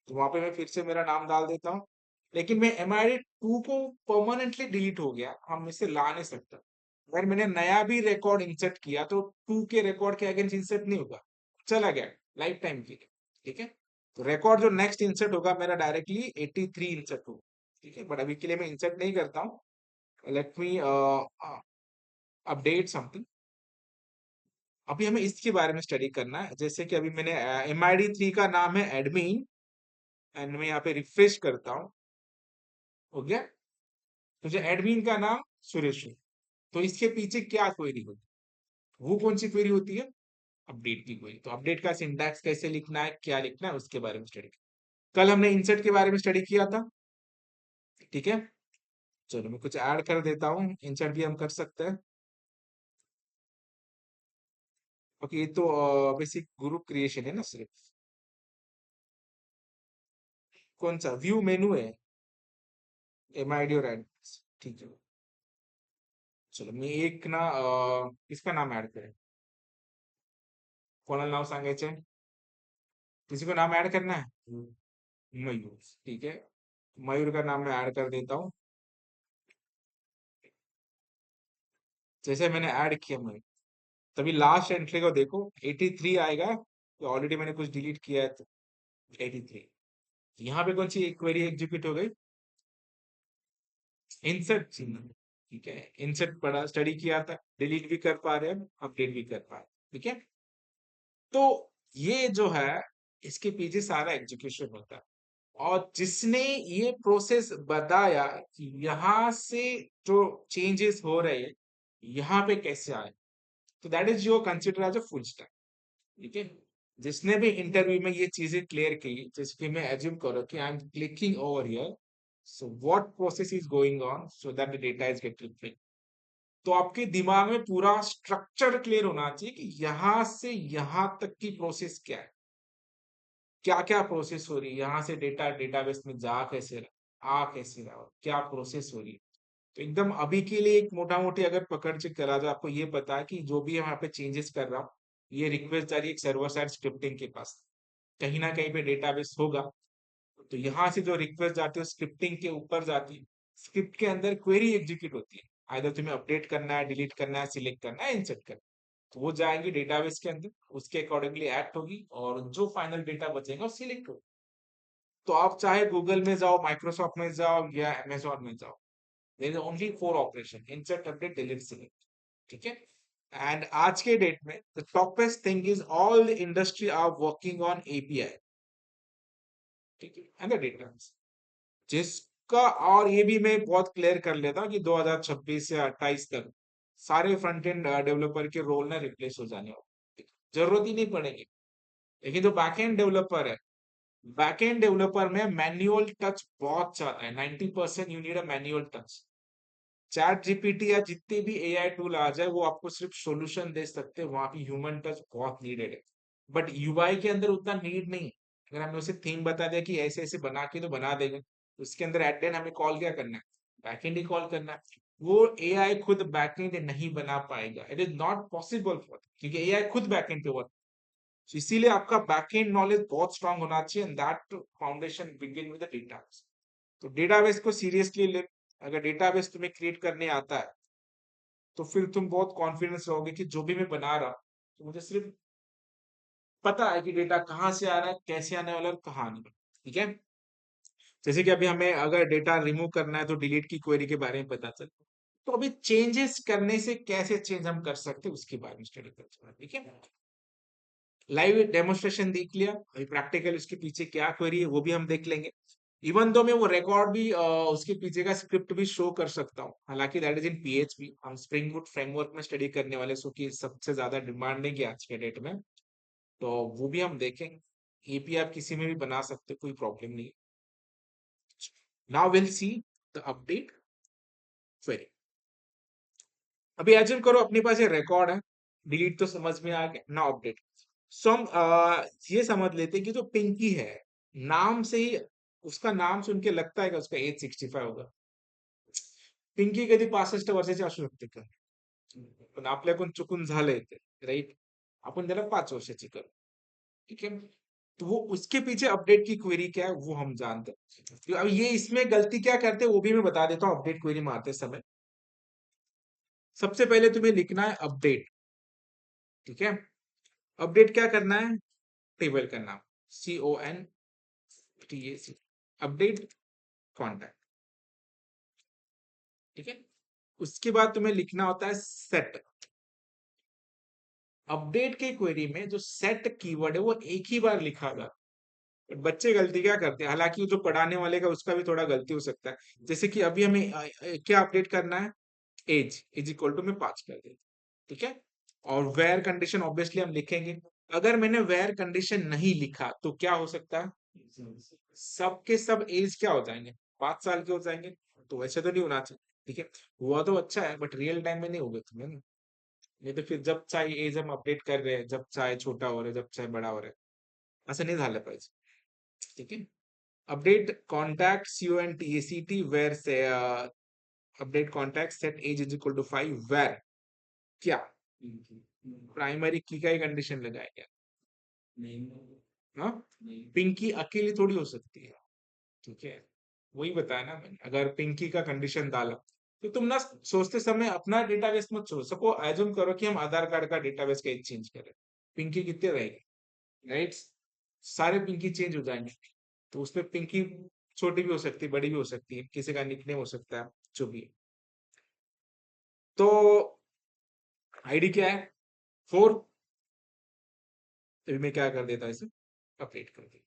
तो वहां पे मैं फिर से मेरा नाम डाल देता हूँ। लेकिन मैं एम आई डी 2 को परमानेंटली डिलीट हो गया, हम इसे ला नहीं सकता। अगर मैंने नया भी रिकॉर्ड इंसर्ट किया तो 2 के रिकॉर्ड के अगेंस्ट इंसर्ट नहीं होगा, चला गया लाइफ टाइम के लिए। ठीक है, तो रिकॉर्ड जो नेक्स्ट इंसर्ट होगा मेरा डायरेक्टली 83 इंसर्ट होगा। ठीक है, बट अभी के लिए मैं इंसर्ट नहीं करता हूँ। Let me update something. अभी हमें इसके बारे में स्टडी करना है। जैसे कि अभी मैंने एम आई डी 3 का नाम है एडमिन, एंड मैं यहाँ पे रिफ्रेश करता हूँ, हो गया। तो जो एडमिन का नाम सुरेश है, तो इसके पीछे क्या क्वेरी होती है, वो कौन सी क्वेरी होती है, अपडेट की क्वेरी। तो अपडेट का सिंटैक्स कैसे लिखना है, क्या लिखना है, उसके बारे में स्टडी। कल हमने इंसर्ट के बारे में स्टडी किया था, ठीक है। चलो मैं कुछ ऐड कर देता हूँ, इंसर्ट भी हम कर सकते हैं। ओके, ये तो बेसिक ग्रुप क्रिएशन है ना सिर्फ, कौन सा व्यू मेनू है, एम आई डी और एड्रेस, ठीक है। चलो मी एक ना किसका नाम ऐड करें, कोणाला नाव सांगायचे, किसी को नाम ऐड करना है, मयूर, ठीक है। मयूर का नाम मैं ऐड कर देता हूँ। जैसे मैंने ऐड किया मयूर, तभी लास्ट एंट्री को देखो 83 आएगा, तो ऑलरेडी मैंने कुछ डिलीट किया है तो 83। यहाँ पे कौन सी क्वेरी एग्जीक्यूट हो गई, इंसर्ट चिन्ह, ठीक है। इंसर्ट पढ़ा स्टडी किया था, डिलीट भी कर पा रहे हैं, अपडेट भी कर पा रहे हैं, ठीक है। तो ये जो है, इसके पीछे सारा एग्जीक्यूशन होता है। और जिसने ये प्रोसेस बताया कि यहाँ से जो चेंजेस हो रहे हैं यहाँ पे कैसे आए, तो that is your consider as a full stack, ठीक है। जिसने भी इंटरव्यू में ये चीजें क्लियर की, जैसे कि मैं एज्यूम करो कि I am clicking over here, so what process is going on so that the data is getting field. तो आपके दिमाग में पूरा स्ट्रक्चर क्लियर होना चाहिए कि यहाँ से यहाँ तक की प्रोसेस क्या है, क्या क्या प्रोसेस हो रही है, यहाँ से डेटा डेटाबेस में जा कैसे रहा, आ कैसे रहा, क्या प्रोसेस हो रही है। तो एकदम अभी के लिए एक मोटा मोटी अगर पकड़ से करा जाए, आपको ये पता है कि जो भी यहाँ पे चेंजेस कर रहा हूँ, ये रिक्वेस्ट जा रही है एक सर्वर साइड स्क्रिप्टिंग के पास, कहीं ना कहीं पे डेटाबेस होगा। तो यहाँ से जो रिक्वेस्ट जाती है स्क्रिप्टिंग के ऊपर जाती है, स्क्रिप्ट के अंदर क्वेरी एग्जीक्यूट होती है, आइदर तुम्हें अपडेट करना है, डिलीट करना है, सिलेक्ट करना है, इंसर्ट करना है। तो वो जाएंगी डेटाबेस के अंदर, उसके अकॉर्डिंगली एक्ट होगी, और जो फाइनल डेटा बचेगा वो सिलेक्ट होगा। तो आप चाहे गूगल में जाओ, माइक्रोसॉफ्ट में जाओ, या अमेजोन में जाओ, there is only 4 operation, insert, update, delete, select, ठीक है। एंड आज के डेट में the topest thing is all the industry are working on API, ठीक है, एंड द डेटा जिसका। और ये भी मैं बहुत क्लियर कर लेता हूँ कि 2026 से 28 तक सारे फ्रंट एंड डेवलपर के रोल ना रिप्लेस हो जाने वाले, जरूरत ही नहीं पड़ेगी। लेकिन जो बैक एंड डेवलपर है, बैकएंड डेवलपर में मैन्युअल टच बहुत ज्यादा है, 90% you need a manual touch. Chat GPT या जितने भी एआई टूल आ जाए वो आपको सिर्फ सॉल्यूशन दे सकते हैं, वहां पे ह्यूमन टच बहुत नीडेड है। बट यूआई के अंदर उतना नीड नहीं है। अगर हमने उसे थीम बता दिया कि ऐसे ऐसे बना के तो बना देगा, उसके अंदर एट देन हमें कॉल क्या करना है, बैकएंड ही कॉल करना है। वो एआई खुद बैकएंड नहीं बना पाएगा, it is not possible for, क्योंकि एआई खुद बैकएंड पे वर्क, इसीलिए आपका बैकएंड नॉलेज बहुत स्ट्रांग होना चाहिए, and that foundation begin with the database. तो डेटाबेस को सीरियसली ले। अगर डेटाबेस तुम्हें क्रिएट करने आता है तो फिर तुम बहुत कॉन्फिडेंस रहोगे कि जो भी मैं बना रहा हूं तो मुझे सिर्फ पता है कि डेटा कहाँ से आ रहा है, कैसे आने वाला है और कहाँ आने वाला है। ठीक है, जैसे कि अभी हमें अगर डेटा रिमूव करना है तो डिलीट की क्वेरी के बारे में पता चल। तो अभी चेंजेस करने से कैसे चेंज हम कर सकते हैं उसके बारे में स्टडी करते हैं। ठीक है, लाइव डेमोन्स्ट्रेशन देख लिया, अभी प्रैक्टिकल उसके पीछे क्या क्वेरी है वो भी हम देख लेंगे। इवन दो मैं वो रिकॉर्ड भी उसके पीछे का स्क्रिप्ट भी शो कर सकता हूँ, हालांकि दैट इज इन पीएचपी। हम स्प्रिंग बूट फ्रेमवर्क में स्टडी करने वाले, सो कि सबसे ज्यादा डिमांडिंग है आज के डेट में, तो वो भी हम देखेंगे। एपी आप किसी में भी बना सकते हो, कोई प्रॉब्लम नहीं। Now will see the update query. अभी एज्यूम करो अपने पास ये रिकॉर्ड है, डिलीट तो समझ में आ गया, ना अपडेट। सो हम ये समझ लेते हैं कि जो पिंकी है, नाम से ही उसका नाम सुन के लगता है कि उसका एज 65 होगा। पिंकी कधी 65 वर्षाची असू शकते का? पण आपल्याकडून चुकून झालंय ते, राईट? आपण त्याला 5 वर्षाची करू। ठीक है, तो वो उसके पीछे अपडेट की क्वेरी क्या है वो हम जानते हैं। तो अब ये इसमें गलती क्या करते हैं वो भी मैं बता देता हूँ अपडेट क्वेरी मारते समय। सबसे पहले तुम्हें लिखना है अपडेट। ठीक है, अपडेट क्या करना है? टेबल का नाम, CONTAC, अपडेट कॉन्टैक्ट। ठीक है, उसके बाद तुम्हें लिखना होता है सेट। अपडेट के क्वेरी में जो सेट कीवर्ड है वो एक ही बार लिखा था। बच्चे गलती क्या करते हैं, हालांकि जो पढ़ाने वाले का उसका भी थोड़ा गलती हो सकता है। जैसे कि अभी हमें क्या अपडेट करना है? एज इज इक्वल टू में 5 कर देते। ठीक है, और वेयर कंडीशन ऑब्वियसली हम लिखेंगे। अगर मैंने वेयर कंडीशन नहीं लिखा तो क्या हो सकता है? सबके सब एज क्या हो जाएंगे? 5 साल के हो जाएंगे। तो वैसे तो नहीं होना चाहिए। ठीक है, हुआ तो अच्छा है बट रियल टाइम में नहीं होगा तुम्हें ना। नहीं तो फिर जब चाहे एज हम अपडेट कर रहे हैं, जब चाहे छोटा हो रहा है, जब चाहे बड़ा हो रहा है, असं नाही झालं पाहिजे। ठीक है, अपडेट कॉन्टैक्ट CONTACT वेयर से update contact set age is equal to 5 where क्या प्राइमरी की का ही कंडीशन लगाएंगे। हाँ, पिंकी अकेली थोड़ी हो सकती है। ठीक है, वही बताया ना मैंने, अगर पिंकी का कंडीशन डाला तो तुम ना सोचते समय अपना डेटाबेस मत सोच सको, एज्यूम करो कि हम आधार कार्ड का डेटाबेस का चेंज करें, पिंकी कितने रहेगी? राइट, सारे पिंकी चेंज हो जाएंगे। तो उसमें पिंकी छोटी भी हो सकती है, बड़ी भी हो सकती है, किसी का निकनेम हो सकता है, जो भी है। तो आईडी क्या है? 4। अभी मैं क्या कर देता इसे, अपडेट कर देता।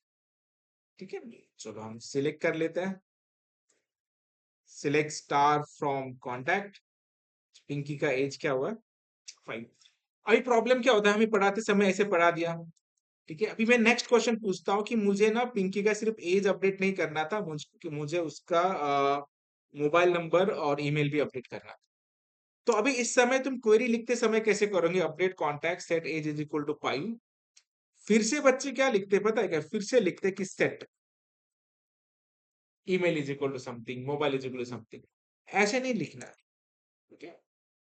ठीक है, चलो हम सिलेक्ट कर लेते हैं, select star from contact. Pinky का एज क्या हुआ? 5। अभी प्रॉब्लम क्या होता है, हमें पढ़ाते समय ऐसे पढ़ा दिया। ठीक है, अभी मैं नेक्स्ट क्वेश्चन पूछता हूँ कि मुझे ना पिंकी का सिर्फ एज अपडेट नहीं करना था, मुझे उसका मोबाइल नंबर और ईमेल भी अपडेट करना था। तो अभी इस समय तुम क्वेरी लिखते समय कैसे करोगे? Update contact set age is equal to 5। फिर से बच्चे क्या लिखते पता है क्या? फिर से लिखते कि set email is equal to something, mobile is equal to something. ऐसे नहीं लिखना है। ठीक है,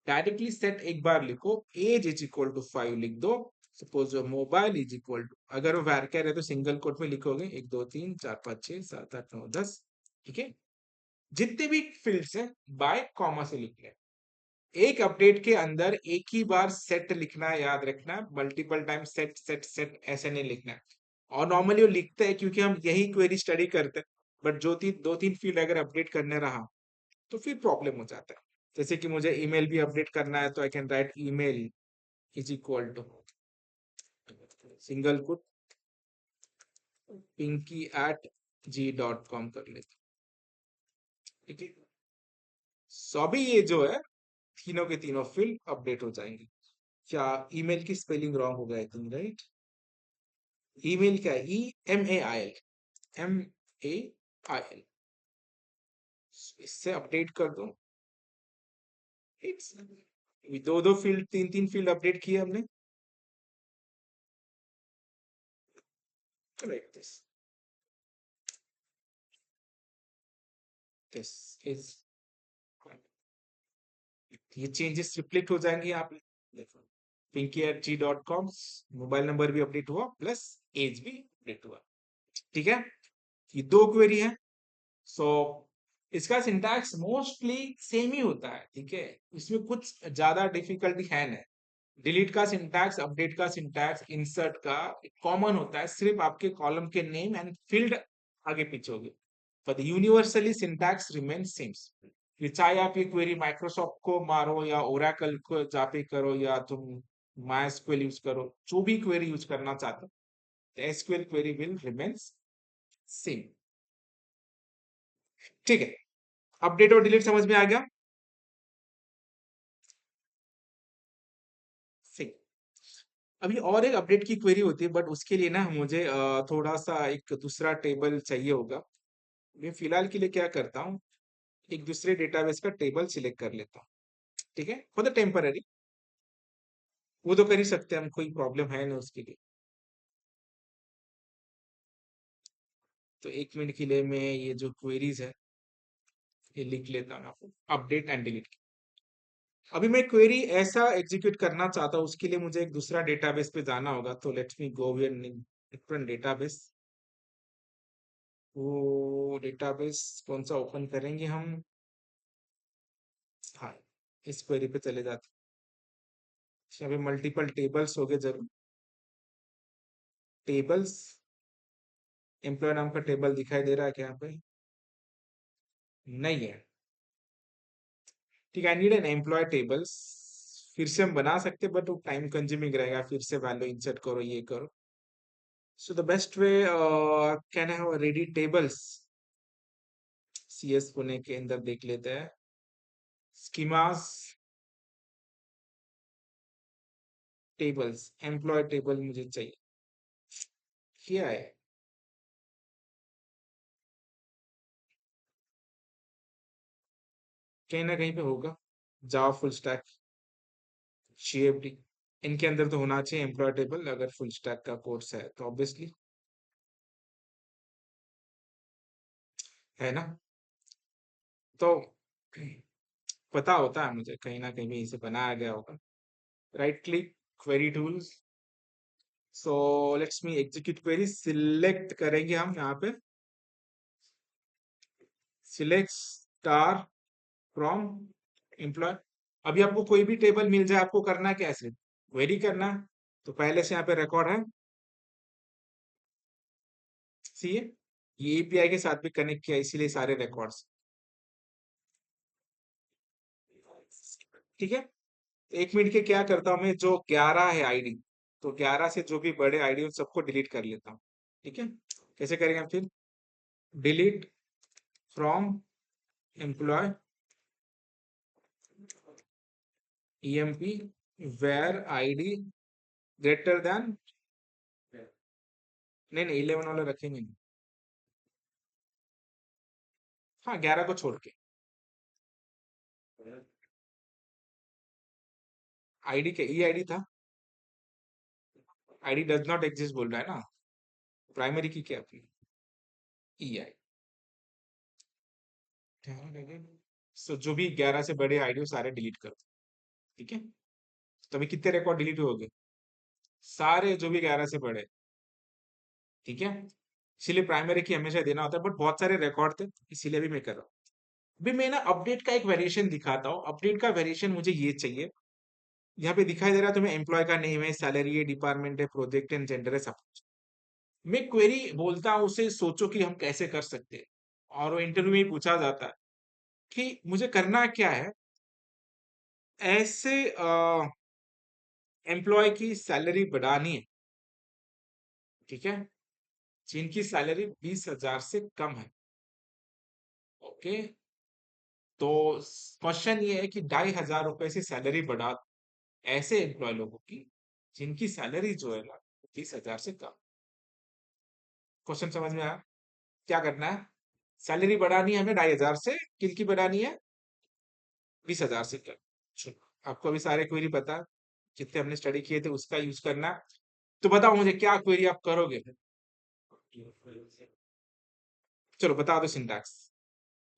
डायरेक्टली सेट एक बार लिखो, एज इज इक्वल टू 5 लिख दो। Suppose mobile is equal to, अगर वो वैरकर है तो सिंगल कोट में लिखोगे 1 2 3 4 5 6 7 8 9 10। ठीक है, जितने भी फील्ड्स है बाय कॉमा से लिख ले। एक अपडेट के अंदर एक ही बार सेट लिखना है, याद रखना, multiple time set set set ऐसे नहीं लिखना है। और नॉर्मली वो लिखते हैं क्योंकि हम यही क्वेरी स्टडी करते हैं, बट जो दो तीन फील्ड अगर अपडेट करने रहा तो फिर प्रॉब्लम हो जाता है। जैसे कि मुझे ईमेल भी अपडेट करना है तो I can write email is equal to single quote pinky@g.com कर लेते। ठीक है, सो अभी ये जो है तीनों के तीनों फील्ड अपडेट हो जाएंगे। क्या ईमेल की स्पेलिंग रॉन्ग हो गया? I think, right? ईमेल क्या है? EMAIL, MAIL। इससे अपडेट कर दो। इट्स दो दो फील्ड, तीन तीन फील्ड अपडेट किए हमने। करेक्ट, दिस इज, ये चेंजेस रिफ्लेक्ट हो जाएंगे यहाँ पे। देखो, pinky@g.com, मोबाइल नंबर भी अपडेट हुआ प्लस एज भी अपडेट हुआ। ठीक है, ये दो क्वेरी है। सो इसका सिंटैक्स मोस्टली सेम ही होता है। ठीक है, इसमें कुछ ज्यादा डिफिकल्टी है नहीं। डिलीट का सिंटैक्स, अपडेट का सिंटैक्स, इंसर्ट का कॉमन होता है, सिर्फ आपके कॉलम के नेम एंड फील्ड आगे पीछे होंगे, but universally syntax remain same. ये चाहे आप ये क्वेरी माइक्रोसॉफ्ट को मारो या ओरेकल को जापे करो या तुम मायस्क्वेल यूज करो, जो भी क्वेरी यूज करना चाहते हो, SQL query will remains same. ठीक है, अपडेट और डिलीट समझ में आ गया? सही। अभी और एक अपडेट की क्वेरी होती है, बट उसके लिए ना मुझे थोड़ा सा एक दूसरा टेबल चाहिए होगा। मैं फिलहाल के लिए क्या करता हूँ, एक दूसरे डेटाबेस का टेबल सिलेक्ट कर लेता हूँ। ठीक है, फॉर द टेम्पररी, वो तो कर ही सकते हैं हम, कोई प्रॉब्लम है ना उसके लिए। तो एक मिनट के लिए मैं ये जो क्वेरीज है ये लिख लेता हूँ आपको, अपडेट एंड डिलीट। अभी मैं क्वेरी ऐसा एग्जीक्यूट करना चाहता हूँ, उसके लिए मुझे एक दूसरा डेटाबेस पे जाना होगा। तो let's me go with different database. वो डेटाबेस कौन सा ओपन करेंगे हम? हाँ, इस क्वेरी पे चले जाते हैं। यहाँ पे मल्टीपल टेबल्स हो गए जरूर। टेबल्स, एम्प्लॉय नाम का टेबल दिखाई दे रहा है क्या यहाँ पे? नहीं है। ठीक है, I need an employ tables. फिर से हम बना सकते हैं, बट वो टाइम कंज्यूमिंग रहेगा, फिर से वैल्यू इंसर्ट करो, ये करो। So the best way, can have ready tables. CS Pune के अंदर देख लेते हैं। स्कीमास, टेबल्स, एम्प्लॉय टेबल मुझे चाहिए। क्या है? कहीं ना कहीं पे होगा। जावा फुल स्टैक, जीएफडी, इनके अंदर तो होना चाहिए एम्प्लॉय टेबल, अगर फुल स्टैक का कोर्स है तो ऑब्वियसली है ना। तो पता होता है मुझे, कहीं ना कहीं इसे बनाया गया होगा। Right click, query tools. So let's me execute query, select करेंगे हम यहाँ पे, सिलेक्ट स्टार फ्रॉम एम्प्लॉय। अभी आपको कोई भी टेबल मिल जाए, आपको करना क्या है? सिर्फ क्वेरी करना है। तो पहले से यहाँ पे रिकॉर्ड है, सी है, ये एपीआई के साथ भी कनेक्ट किया, इसीलिए सारे रिकॉर्ड्स। ठीक है, एक मिनट के क्या करता हूँ मैं, जो 11 है आईडी, तो 11 से जो भी बड़े आईडी उन सबको डिलीट कर लेता हूँ। ठीक है, कैसे करेंगे हम फिर? Delete from employ emp where ID greater than, नहीं नहीं 11 वाला रखेंगे नहीं। हाँ, 11 को छोड़ के। आईडी के ई आईडी था, आईडी डज नॉट एग्जिस्ट बोल रहा है ना, प्राइमरी की क्या अपनी ई आई। सो जो भी 11 से बड़े आईडी सारे डिलीट कर दो। ठीक है, तो अभी कितने रिकॉर्ड डिलीट हो गए? सारे जो भी 11 से बड़े। ठीक है, इसीलिए प्राइमरी की हमेशा देना होता है, बट बहुत सारे रिकॉर्ड थे, इसीलिए भी मैं कर रहा हूँ। अभी मैं ना अपडेट का एक वेरिएशन दिखाता हूँ। अपडेट का वेरिएशन मुझे ये चाहिए। यहाँ पे दिखाई दे रहा है तुम्हें, एम्प्लॉय का नेम है, सैलरी है, डिपार्टमेंट है, प्रोजेक्ट एंड जेंडर है, सब कुछ। मैं क्वेरी बोलता हूँ उसे, सोचो कि हम कैसे कर सकते हैं। और वो इंटरव्यू में पूछा जाता है कि मुझे करना क्या है, ऐसे एम्प्लॉय की सैलरी बढ़ानी है। ठीक है, जिनकी सैलरी 20,000 से कम है। ओके, तो क्वेश्चन ये है कि 2,500 रुपए से सैलरी बढ़ा ऐसे एम्प्लॉय लोगों की जिनकी सैलरी जो है ना 20,000 से कम। क्वेश्चन समझ में आया? क्या करना है? सैलरी बढ़ानी है हमें 2,500 से, किनकी बढ़ानी है? 20,000 से कम। चलो, आपको अभी सारे क्वेरी पता है, जितने हमने स्टडी किए थे उसका यूज करना है। तो बताओ मुझे क्या क्वेरी आप करोगे? चलो बता दो सिंटैक्स।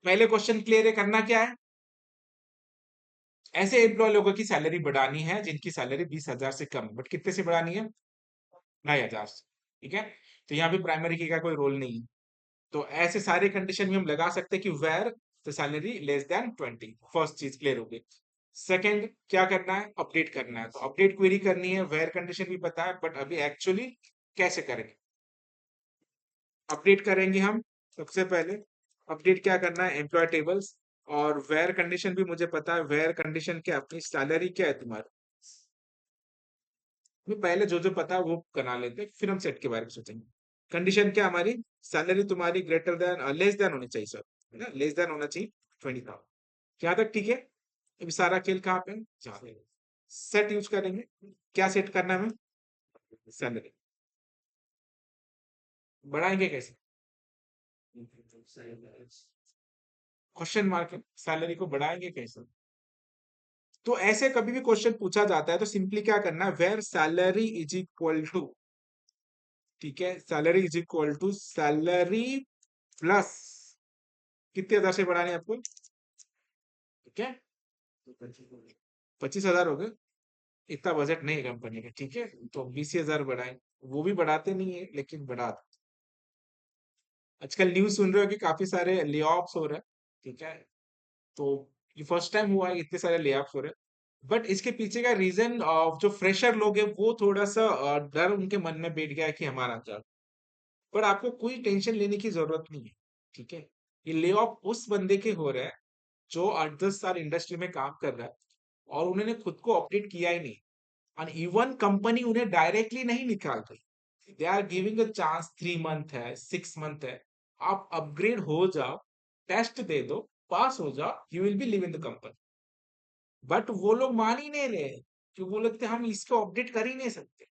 पहले क्वेश्चन क्लियर है, करना क्या है? ऐसे एम्प्लॉय लोगों की सैलरी बढ़ानी है जिनकी सैलरी 20,000 से कम है, बट कितने से बढ़ानी है? 2,500 से। ठीक है, तो यहाँ पे प्राइमरी की का कोई रोल नहीं है। तो ऐसे सारे कंडीशन भी हम लगा सकते हैं कि where the salary less than 20। First चीज क्लियर हो गई। सेकंड क्या करना है? अपडेट करना है। तो अपडेट क्वेरी करनी है, वेयर कंडीशन भी पता है, बट अभी एक्चुअली कैसे करेंगे? अपडेट करेंगे हम सबसे पहले। अपडेट क्या करना है? Employ tables. और वेयर कंडीशन भी मुझे पता है। वेयर कंडीशन क्या? अपनी सैलरी क्या है तुम्हारी? मैं पहले जो जो पता है वो करा लेते हैं, फिर हम सेट के बारे में सोचेंगे। कंडीशन क्या हमारी? सैलरी तुम्हारी ग्रेटर देन लेस देन होनी चाहिए सर, है ना? लेस देन होना चाहिए 20,000। यहाँ तक ठीक है? अभी सारा खेल कहाँ पे है? सेट यूज करेंगे। क्या सेट करना है हमें? सैलरी। बढ़ाएंगे कैसे? क्वेश्चन मार्क है, सैलरी को बढ़ाएंगे कैसे? तो ऐसे कभी भी क्वेश्चन पूछा जाता है तो सिंपली क्या करना है? Where salary is equal to, ठीक है, salary is equal to salary plus कितने हजार से बढ़ाने हैं आपको? ठीक है, 25,000 हो गए। इतना बजट नहीं है कंपनी का, ठीक है, तो 20,000 बढ़ाए। वो भी बढ़ाते नहीं है लेकिन बढ़ा दो। आजकल न्यूज सुन रहे हो कि काफी सारे ले ऑफ्स हो रहे हैं, ठीक है, तो ये फर्स्ट टाइम हुआ है इतने सारे ले ऑफ्स हो रहे हैं। बट इसके पीछे का रीजन, जो फ्रेशर लोग हैं वो थोड़ा सा डर उनके मन में बैठ गया है कि हमारा जॉब। पर आपको कोई टेंशन लेने की जरूरत नहीं है, ठीक है। ये ले ऑफ उस बंदे के हो रहा है जो 8-10 साल इंडस्ट्री में काम कर रहा है और उन्होंने खुद को अपडेट किया ही नहीं। और इवन कंपनी उन्हें डायरेक्टली नहीं निकाल रही, they are giving a chance. 3 month है, 6 मंथ है, आप अपग्रेड हो जाओ, टेस्ट दे दो, पास हो जाओ, you will be live in the company. But वो लोग मान ही नहीं रहे, क्योंकि वो लगते हम इसको अपडेट कर ही नहीं सकते,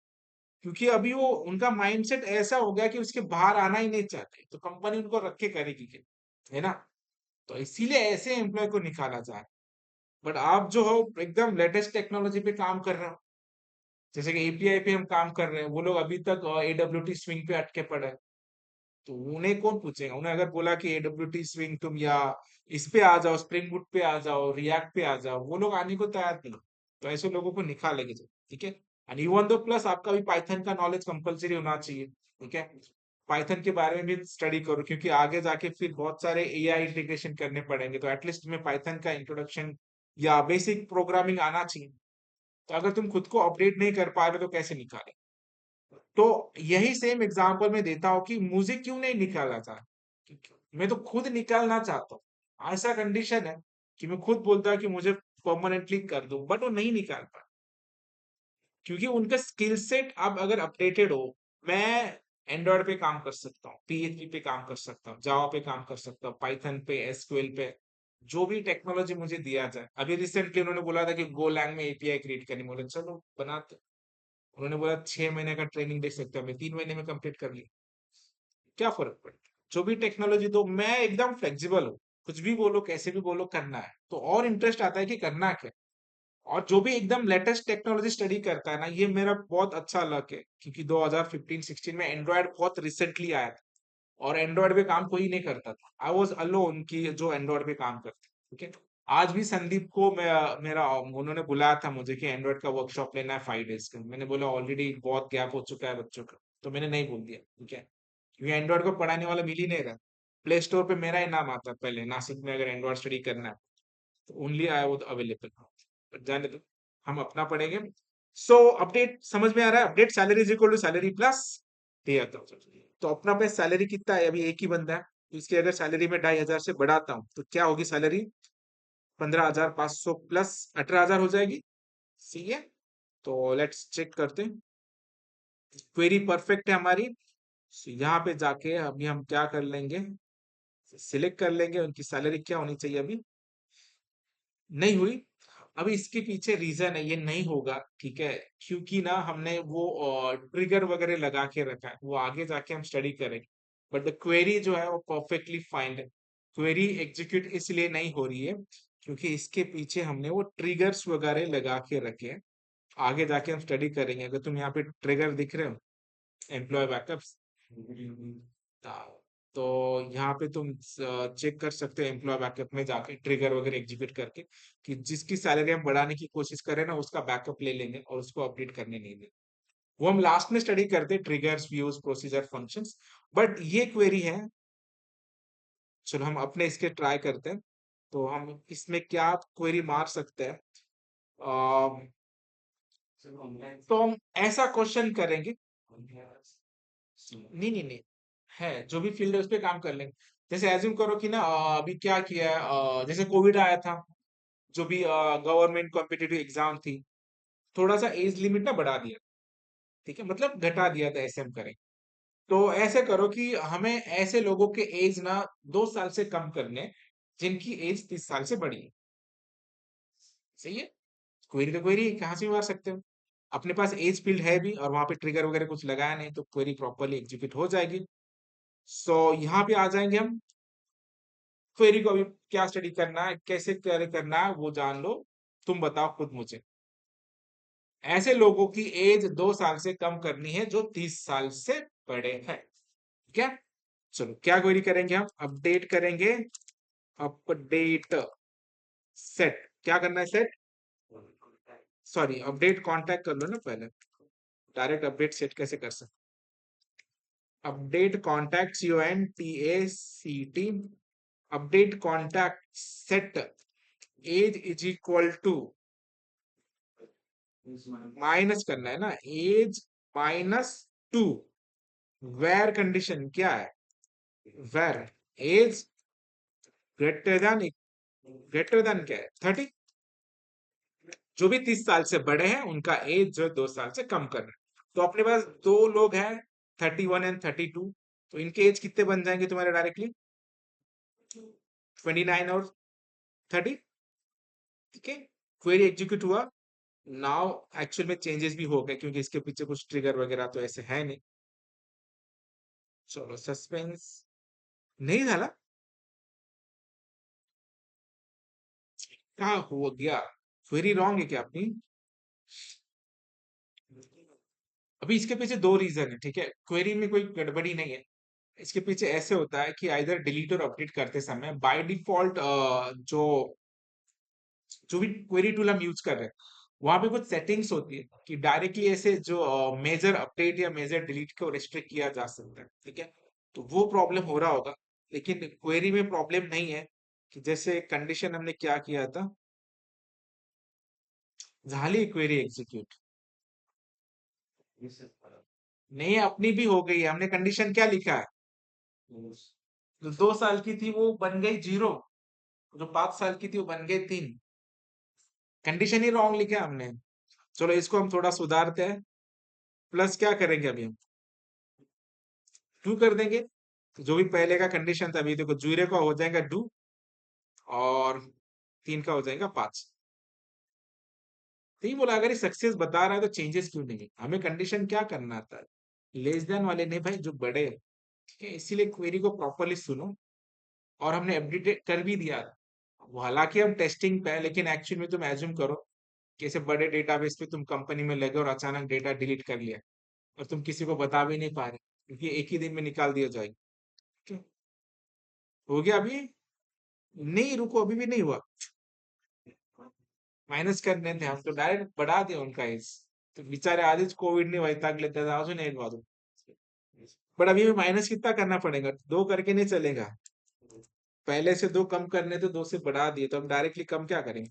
क्योंकि अभी वो उनका माइंडसेट ऐसा हो गया कि उसके बाहर आना ही नहीं चाहते, तो कंपनी उनको रख के करेगी क्या? है ना? तो इसीलिए ऐसे एम्प्लॉय को निकाला जाए। बट आप जो हो एकदम लेटेस्ट टेक्नोलॉजी पे काम कर रहे हो, जैसे कि एपीआई पे हम काम कर रहे हैं, वो लोग अभी तक एडब्ल्यूटी स्विंग पे अटके पड़े हैं। तो उन्हें कौन पूछेगा? उन्हें अगर बोला कि एडब्ल्यूटी स्विंग तुम या इस पे आ जाओ, स्प्रिंग बूट पे आ जाओ, रिएक्ट पे आ जाओ, वो लोग आने को तैयार नहीं। तो ऐसे लोगों को निकालेंगे जो, ठीक है। एंड इवन दो प्लस आपका भी पाइथन का नॉलेज कंपलसरी होना चाहिए, ठीक है। पाइथन के बारे में भी स्टडी करो, क्योंकि आगे जाके फिर बहुत सारे एआई इंटीग्रेशन करने पड़ेंगे, तो एटलीस्ट तुम्हें पाइथन का इंट्रोडक्शन या बेसिक प्रोग्रामिंग आना चाहिए। तो अगर तुम खुद को अपडेट नहीं कर पा रहे तो कैसे निकाले? तो यही सेम एग्जांपल मैं देता हूँ कि मुझे क्यों नहीं निकाला था। मैं तो खुद निकालना चाहता हूँ, ऐसा कंडीशन है कि मैं खुद बोलता हूँ कि मुझे परमानेंटली कर दो, बट वो नहीं निकाल पाए, क्योंकि उनका स्किल सेट अब अगर अपडेटेड हो। मैं एंड्रॉयड पे काम कर सकता हूँ, पीएचपी पे काम कर सकता हूँ, जावा पे काम कर सकता हूँ, पाइथन पे, एसक्यूएल पे, जो भी टेक्नोलॉजी मुझे दिया जाए। अभी रिसेंटली उन्होंने बोला था कि गोलैंग में एपीआई क्रिएट करनी, बोले चलो बनाते। उन्होंने बोला 6 महीने का ट्रेनिंग दे सकते हो, मैं 3 महीने में कंप्लीट कर ली। क्या फर्क पड़ता है? जो भी टेक्नोलॉजी दो, मैं एकदम फ्लेक्सिबल हूँ। कुछ भी बोलो, कैसे भी बोलो, करना है तो और इंटरेस्ट आता है कि करना क्या। और जो भी एकदम लेटेस्ट टेक्नोलॉजी स्टडी करता है ना, ये मेरा बहुत अच्छा लक है, क्योंकि 2015-16 में एंड्रॉयड बहुत रिसेंटली आया था और एंड्रॉयड पे काम कोई नहीं करता था। आई वॉज अलोन की जो एंड्रॉयड पे काम करते, ठीक है। आज भी संदीप को मेरा उन्होंने बुलाया था मुझे कि एंड्रॉयड का वर्कशॉप लेना है 5 डेज का। मैंने बोला ऑलरेडी बहुत गैप हो चुका है बच्चों का, तो मैंने नहीं बोल दिया, ठीक है, क्योंकि एंड्रॉयड को पढ़ाने वाला मिल ही नहीं रहा। प्ले स्टोर पे मेरा ही नाम आता है पहले, नासिक में अगर एंड्रॉयड स्टडी करना है तो ओनली आई वो अवेलेबल। जाने दो, हम अपना पढ़ेंगे। सो अपडेट समझ में आ रहा है? Update salary is equal to salary plus 13,000। तो अपना पे सैलरी कितना है? अभी एक ही बंदा है, तो इसकी अगर सैलरी में 2,500 से बढ़ाता हूँ तो क्या होगी सैलरी? 15,500 प्लस 18,000 हो जाएगी। सही है, तो लेट्स चेक करते हैं। क्वेरी परफेक्ट है हमारी। So, यहाँ पे जाके अभी हम क्या कर लेंगे? सिलेक्ट कर लेंगे उनकी सैलरी क्या होनी चाहिए। अभी नहीं हुई। अभी इसके पीछे रीजन है, ये नहीं होगा, ठीक है, क्योंकि ना हमने वो ट्रिगर वगैरह लगा के रखा है, वो आगे जाके हम स्टडी करेंगे। बट द क्वेरी जो है वो परफेक्टली फाइंड है। क्वेरी एग्जीक्यूट इसलिए नहीं हो रही है क्योंकि इसके पीछे हमने वो ट्रिगर्स वगैरह लगा के रखे हैं। आगे जाके हम स्टडी करेंगे। अगर तुम यहाँ पे ट्रिगर दिख रहे हो, एम्प्लॉय बैकअप्स, तो यहाँ पे तुम चेक कर सकते हो एम्प्लॉय बैकअप में जाके ट्रिगर वगैरह एग्जीक्यूट करके कि जिसकी सैलरी हम बढ़ाने की कोशिश करें ना उसका बैकअप ले लेंगे और उसको अपडेट करने नहीं देंगे। वो हम लास्ट में स्टडी करते हैं, triggers, views, procedure, functions. But ये क्वेरी है, चलो हम अपने इसके ट्राई करते हैं। तो हम इसमें क्या क्वेरी मार सकते हैं? तो हम ऐसा क्वेश्चन करेंगे, नहीं नहीं नहीं, है जो भी फील्ड है उस पे काम कर लेंगे। जैसे एज्यूम करो कि ना अभी क्या किया है, जैसे कोविड आया था, जो भी गवर्नमेंट कॉम्पिटिटिव एग्जाम थी, थोड़ा सा एज लिमिट ना बढ़ा दिया, ठीक है, मतलब घटा दिया था, ऐसे हम करें। तो ऐसे करो कि हमें ऐसे लोगों के एज ना 2 साल से कम करने हैं, जिनकी एज 30 साल से बड़ी है। सही है। क्वेरी तो क्वेरी कहाँ से भी मार सकते हो। अपने पास एज फील्ड है भी और वहां पे ट्रिगर वगैरह कुछ लगाया नहीं, तो क्वेरी प्रॉपरली एग्जीक्यूट हो जाएगी। सो यहाँ पे आ जाएंगे हम। क्वेरी को अभी क्या स्टडी करना है, कैसे करना है, वो जान लो। तुम बताओ खुद मुझे। ऐसे लोगों की एज 2 साल से कम करनी है जो 30 साल से बड़े हैं। क्या? चलो क्या क्वेरी करेंगे हम? अपडेट करेंगे। अपडेट सेट, क्या करना है? सेट, सॉरी अपडेट कांटेक्ट कर लो ना पहले। डायरेक्ट अपडेट सेट कैसे कर सकते? Update contact, CONTACT, update contact set age is equal to, minus करना है ना, एज -2। वेर कंडीशन क्या है? Where age greater than, greater than क्या है? 30। जो भी 30 साल से बड़े हैं उनका एज जो है 2 साल से कम करना है। तो अपने पास दो लोग हैं, 31 और 32। तो इनके एज कितने बन जाएंगे तुम्हारे डायरेक्टली? 29 और 30। ठीक है, क्वेरी एग्जीक्यूट हुआ। नाउ एक्चुअल में चेंजेस भी हो गए क्योंकि इसके पीछे कुछ ट्रिगर वगैरह तो ऐसे है नहीं। चलो सस्पेंस नहीं झाला, क्या हो गया? क्वेरी रॉन्ग है क्या अपनी? अभी इसके पीछे दो रीजन है, ठीक है, क्वेरी में कोई गड़बड़ी नहीं है। इसके पीछे ऐसे होता है कि आइदर डिलीट और अपडेट करते समय बाय डिफॉल्ट जो जो भी क्वेरी टूल हम यूज कर रहे हैं, वहां पे कुछ सेटिंग्स होती है कि डायरेक्टली ऐसे जो मेजर अपडेट या मेजर डिलीट को रिस्ट्रिक्ट किया जा सकता है, ठीक है। तो वो प्रॉब्लम हो रहा होगा, लेकिन क्वेरी में प्रॉब्लम नहीं है। कि जैसे कंडीशन हमने क्या किया था, झाली क्वेरी एग्जीक्यूट, नहीं अपनी भी हो गई है। हमने कंडीशन क्या लिखा है? जो 2 साल की थी वो बन गई 0, जो 5 साल की थी वो बन गई 3। कंडीशन ही रॉन्ग लिखा हमने। चलो इसको हम थोड़ा सुधारते हैं। प्लस क्या करेंगे अभी हम? 2 कर देंगे। तो जो भी पहले का कंडीशन था, अभी देखो 0 का हो जाएगा 2 और 3 का हो जाएगा 5। तो ये बोला अगर ये सक्सेस बता रहा है तो चेंजेस क्यों नहीं है? हमें कंडीशन क्या करना था? लेस देन वाले नहीं भाई, जो बड़े हैं, ठीक है। इसीलिए क्वेरी को प्रॉपरली सुनो। और हमने अपडेट कर भी दिया। वो हालांकि हम टेस्टिंग पे है, लेकिन एक्चुअल में तुम एज्यूम करो कि ऐसे बड़े डेटाबेस पे तुम कंपनी में लगे और अचानक डेटा डिलीट कर लिया और तुम किसी को बता भी नहीं पा रहे, क्योंकि एक ही दिन में निकाल दिया जाएगा। ठीक है? हो गया अभी? नहीं रुको, अभी भी नहीं हुआ। माइनस करने थे हम तो डायरेक्ट बढ़ा दिया उनका एज। तो बेचारे आधे कोविड ने वैताग लेते थे, आज नहीं बात। बट अभी भी माइनस कितना करना पड़ेगा? 2 करके नहीं चलेगा। पहले से 2 कम करने थे, 2 से बढ़ा दिए, तो हम डायरेक्टली कम क्या करेंगे?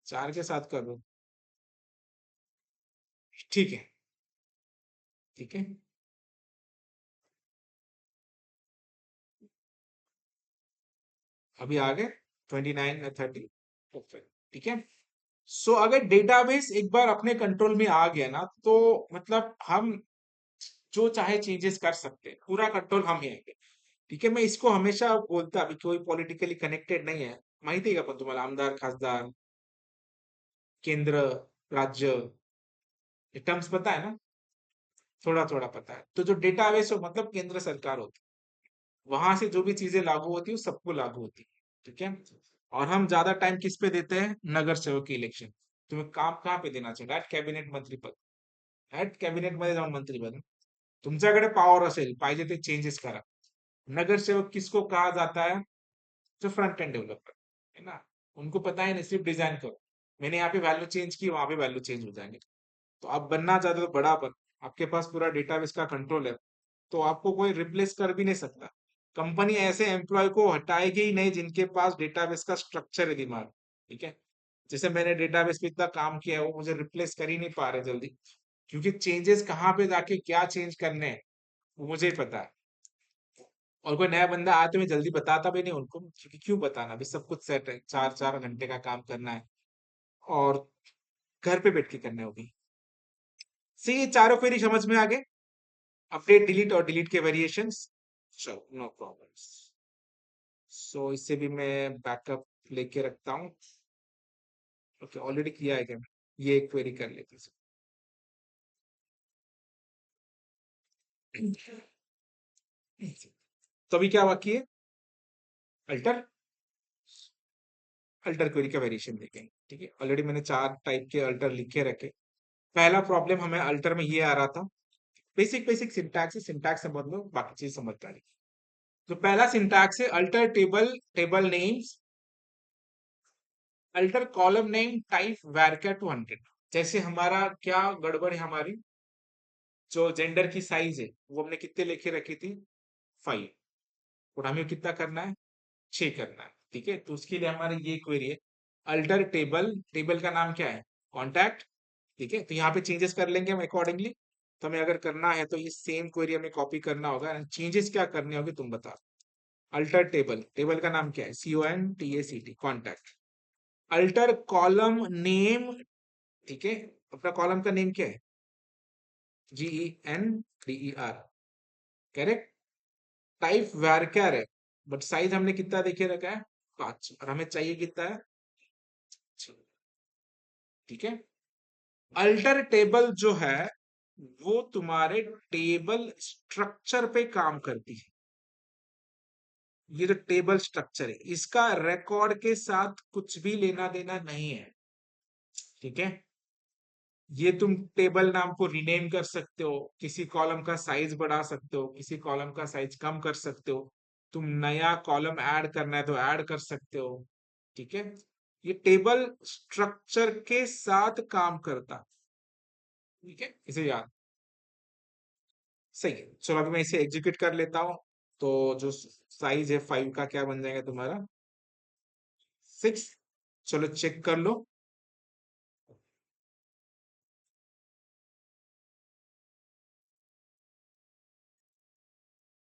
4 के साथ कर दो। ठीक है। ठीक है, अभी आ गए 29 और 30। परफेक्ट, ठीक है। सो अगर डेटाबेस एक बार अपने कंट्रोल में आ गया ना, तो मतलब हम जो चाहे चेंजेस कर सकते हैं, पूरा कंट्रोल हम ही है। ठीक है, मैं इसको हमेशा बोलता, अभी कोई पॉलिटिकली कनेक्टेड नहीं है, माहिती आहे का पण तुम्हाला आमदार खासदार केंद्र राज्य, ये टर्म्स पता है ना? थोड़ा थोड़ा पता है। तो जो डेटाबेस हो मतलब केंद्र सरकार होती है, वहां से जो भी चीजें लागू होती है वो सबको लागू होती है। ठीक है। और हम ज्यादा टाइम किस पे देते हैं? नगर सेवक की इलेक्शन। तुम्हें काम कहाँ पे देना चाहिए? डायरेक्ट कॅबिनेट मंत्री पद, डायरेक्ट कॅबिनेट मध्ये जाऊन मंत्री बना। तुमच्याकडे पॉवर असेल, पाहिजे ते चेंजेस करा। नगर सेवक किसको कहा जाता है? जो फ्रंट एंड डेवलपर है ना, उनको पता है नहीं, सिर्फ डिजाइन करो, मैंने यहाँ पे वैल्यू चेंज की, वहां पे वैल्यू चेंज हो जाएंगे। तो आप बनना चाहते हो तो बड़ा बन, आपके पास पूरा डेटाबेस का कंट्रोल है, तो आपको कोई रिप्लेस कर भी नहीं सकता। कंपनी ऐसे एम्प्लॉय को हटाएगी ही नहीं जिनके पास डेटाबेस का स्ट्रक्चर है, दिमाग, ठीक है। जैसे मैंने डेटाबेस पे इतना काम किया है, वो मुझे रिप्लेस कर ही नहीं पा रहे जल्दी, क्योंकि चेंजेस कहाँ पे जाके क्या चेंज करने हैं वो मुझे ही पता है। और कोई नया बंदा आया तो मैं जल्दी बताता भी नहीं उनको, क्योंकि क्यों बताना, अभी सब कुछ सेट है, 4 4 घंटे का काम करना है और घर पे बैठ के करना है वो भी। सी, ये चारों क्वेरी समझ में आ गए? अपडेट, डिलीट और डिलीट के वेरिएशंस। चलो, नो प्रॉब्लम्स। सो इससे भी मैं बैकअप लेके रखता हूँ। ओके, ऑलरेडी किया है क्या? ये एक क्वेरी कर लेते हैं। तो अभी क्या बाकी है? अल्टर, अल्टर क्वेरी का वेरिएशन देखेंगे, ठीक है। ऑलरेडी मैंने 4 टाइप के अल्टर लिखे रखे। पहला प्रॉब्लम हमें अल्टर में ये आ रहा था, बेसिक बेसिक सिंटैक्स है, सिंटैक्स समझ लो, बाकी चीज समझ आ रही। तो पहला सिंटैक्स है alter table, table names, alter column name type varchar to 100। जैसे हमारा क्या गड़बड़ है, हमारी जो जेंडर की साइज है वो हमने कितने लेके रखी थी? 5, और हमें कितना करना है? 6 करना है, ठीक है। तो उसके लिए हमारी ये क्वेरी है, अल्टर टेबल, टेबल का नाम क्या है? कॉन्टैक्ट, ठीक है। तो यहाँ पे चेंजेस कर लेंगे हम अकॉर्डिंगली। तो हमें अगर करना है तो ये सेम क्वेरी हमें कॉपी करना होगा, चेंजेस क्या करने होंगे तुम बताओ। अल्टर टेबल, टेबल का नाम क्या है? CONTACT, contact. Alter column name, ठीक है, अपना कॉलम का नेम क्या है? GENDER, correct. टाइप varchar है, बट साइज हमने कितना देखे रखा है? 5, और हमें चाहिए कितना है? 6, ठीक है। अल्टर टेबल जो है वो तुम्हारे टेबल स्ट्रक्चर पे काम करती है। ये जो टेबल स्ट्रक्चर है इसका रिकॉर्ड के साथ कुछ भी लेना देना नहीं है, ठीक है। ये तुम टेबल नाम को रीनेम कर सकते हो, किसी कॉलम का साइज बढ़ा सकते हो, किसी कॉलम का साइज कम कर सकते हो, तुम नया कॉलम ऐड करना है तो ऐड कर सकते हो, ठीक है। ये टेबल स्ट्रक्चर के साथ काम करता, ठीक है, इसे याद। सही है, चलो अभी मैं इसे एग्जीक्यूट कर लेता हूँ। तो जो साइज है 5 का क्या बन जाएगा तुम्हारा? 6। चलो चेक कर लो।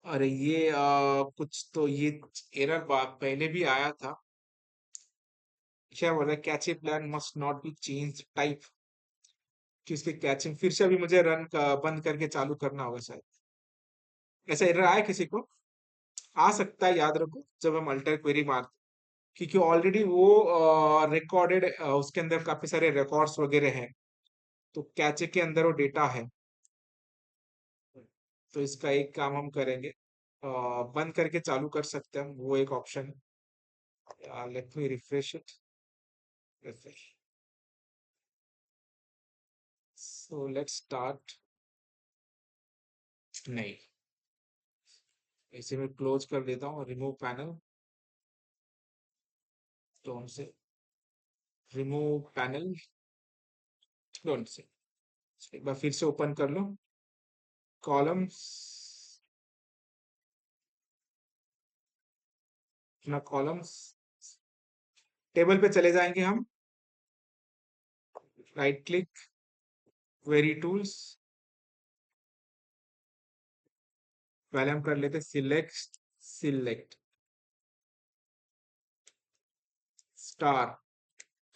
अरे ये कुछ तो ये एरर बात पहले भी आया था। क्या बोल रहा है? Cache plan must not be change type, कि उसके कैचिंग फिर से अभी मुझे रन बंद करके चालू करना होगा शायद। ऐसा एरर आया किसी को? आ सकता है, याद रखो जब हम अल्टर क्वेरी मारते, क्योंकि ऑलरेडी वो रिकॉर्डेड, उसके अंदर काफी सारे रिकॉर्ड्स वगैरह हैं, तो कैचे के अंदर वो डेटा है। तो इसका एक काम हम करेंगे, बंद करके चालू कर सकते हैं हम, वो एक option. Let me refresh it, refresh. So let's start. नहीं, इसे मैं क्लोज कर देता हूँ, remove panel, don't say, remove panel, don't say. एक बार फिर से ओपन कर लो कॉलम्स, अपना कॉलम्स, टेबल पे चले जाएंगे हम, राइट क्लिक, क्वेरी टूल्स, पहले हम कर लेते select, select star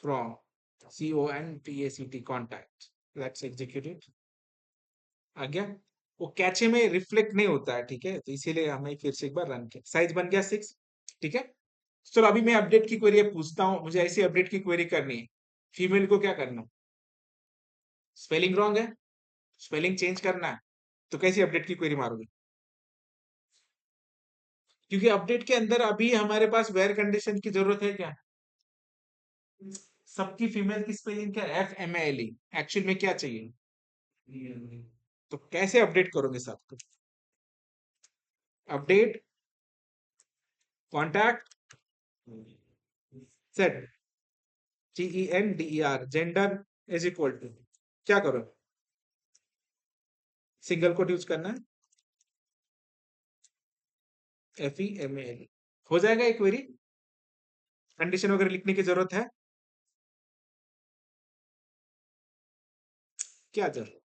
from CONTACT, contact. Let's execute it. आ गया? वो कैचे में रिफ्लेक्ट नहीं होता है, ठीक है, तो इसीलिए हमें फिर से एक बार रन किया, साइज बन गया 6, ठीक है। चलो अभी मैं अपडेट की क्वेरी पूछता हूँ, मुझे ऐसी अपडेट की क्वेरी करनी है। फीमेल को क्या करना? स्पेलिंग रॉन्ग है, स्पेलिंग चेंज करना है, तो कैसी अपडेट की क्वेरी मारोगे? क्योंकि अपडेट के अंदर अभी हमारे पास वेयर कंडीशन की जरूरत है क्या? सबकी फीमेल की स्पेलिंग क्या? FMALE, एक्चुअल में क्या चाहिए? तो कैसे अपडेट करोगे सबको? Update contact set gender is equal to क्या करो, सिंगल कोट यूज करना है, FEMAL हो जाएगा एक क्वेरी, कंडीशन वगैरह लिखने की जरूरत है क्या जरूरत,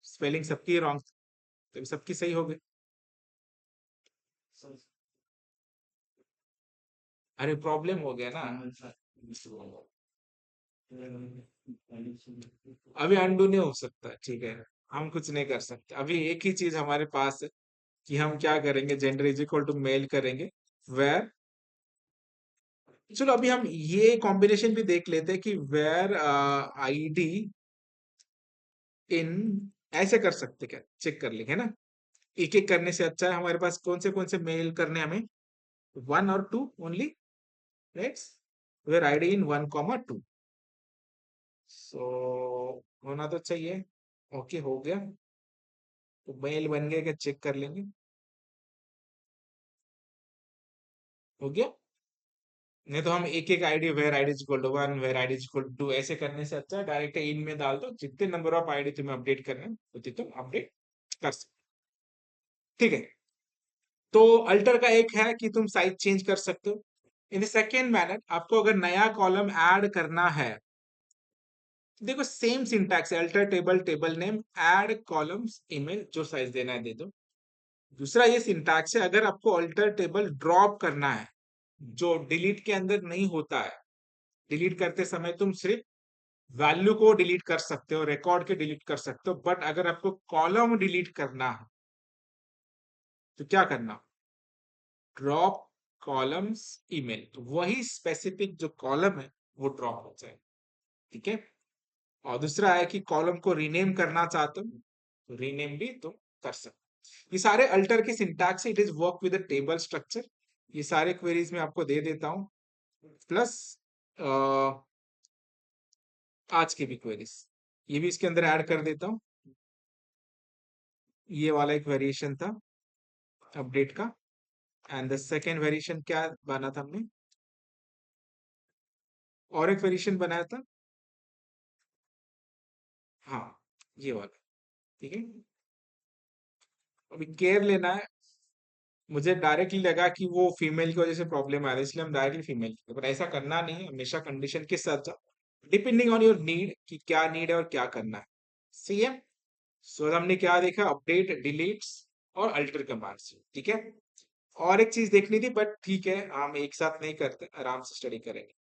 स्पेलिंग सबकी रॉन्ग तो सबकी सही हो गई। अरे प्रॉब्लम हो गया ना, अभी अनडू नहीं हो सकता, ठीक है, हम कुछ नहीं कर सकते, अभी एक ही चीज हमारे पास है कि हम क्या करेंगे, gender is equal to male करेंगे, वेर, चलो अभी हम ये कॉम्बिनेशन भी देख लेते हैं कि वेर आईडी इन, ऐसे कर सकते क्या, चेक कर लेंगे ना, एक एक करने से अच्छा है हमारे पास कौन से मेल करने हैं हमें, 1 और 2 only, right, where ID in 1, 2, so होना तो चाहिए, ओके हो गया, तो मेल बन गया क्या, चेक कर लेंगे, हो गया, नहीं तो हम एक एक ID, where ID is equal to 1, where ID is equal to 2 ऐसे करने से अच्छा है डायरेक्ट इन में डाल दो, जितने नंबर ऑफ आईडी तुम्हें अपडेट करने हैं उतने तुम अपडेट कर सकते, ठीक है। तो अल्टर का एक है कि तुम साइज चेंज कर सकते हो। इन द सेकेंड मैनर, आपको अगर नया कॉलम ऐड करना है, देखो सेम सिंटैक्स है, alter table, table name, add columns, email, जो साइज देना है दे दो। दूसरा ये सिंटैक्स है, अगर आपको अल्टर टेबल ड्रॉप करना है, जो डिलीट के अंदर नहीं होता है, डिलीट करते समय तुम सिर्फ वैल्यू को डिलीट कर सकते हो, रिकॉर्ड के डिलीट कर सकते हो, बट अगर आपको कॉलम डिलीट करना है तो क्या करना, ड्रॉप कॉलम्स ईमेल, तो वही स्पेसिफिक जो कॉलम है वो ड्रॉप हो जाए, ठीक है। और दूसरा है कि कॉलम को रीनेम करना चाहते हो तो रीनेम भी तुम कर सकते हो। ये सारे अल्टर के syntax, it is work with table structure, ये सारे क्वेरीज में आपको दे देता हूं, प्लस आज की भी क्वेरीज ये भी इसके अंदर ऐड कर देता हूं, ये वाला एक वेरिएशन था अपडेट का, एंड द सेकेंड वेरिएशन क्या बना था हमने, और एक वेरिएशन बनाया था, हाँ ये वाला, ठीक है। अभी केयर लेना है, मुझे डायरेक्टली लगा कि वो फीमेल की वजह से प्रॉब्लम आ रही है, इसलिए हम डायरेक्टली फीमेल की, पर ऐसा करना नहीं है, हमेशा कंडीशन के साथ जाओ, डिपेंडिंग ऑन योर नीड कि क्या नीड है और क्या करना है, सही है। सो हमने क्या देखा, अपडेट, डिलीट्स और अल्टर कमांड्स, ठीक है। और एक चीज देखनी थी बट ठीक है, हम एक साथ नहीं करते, आराम से स्टडी करेंगे।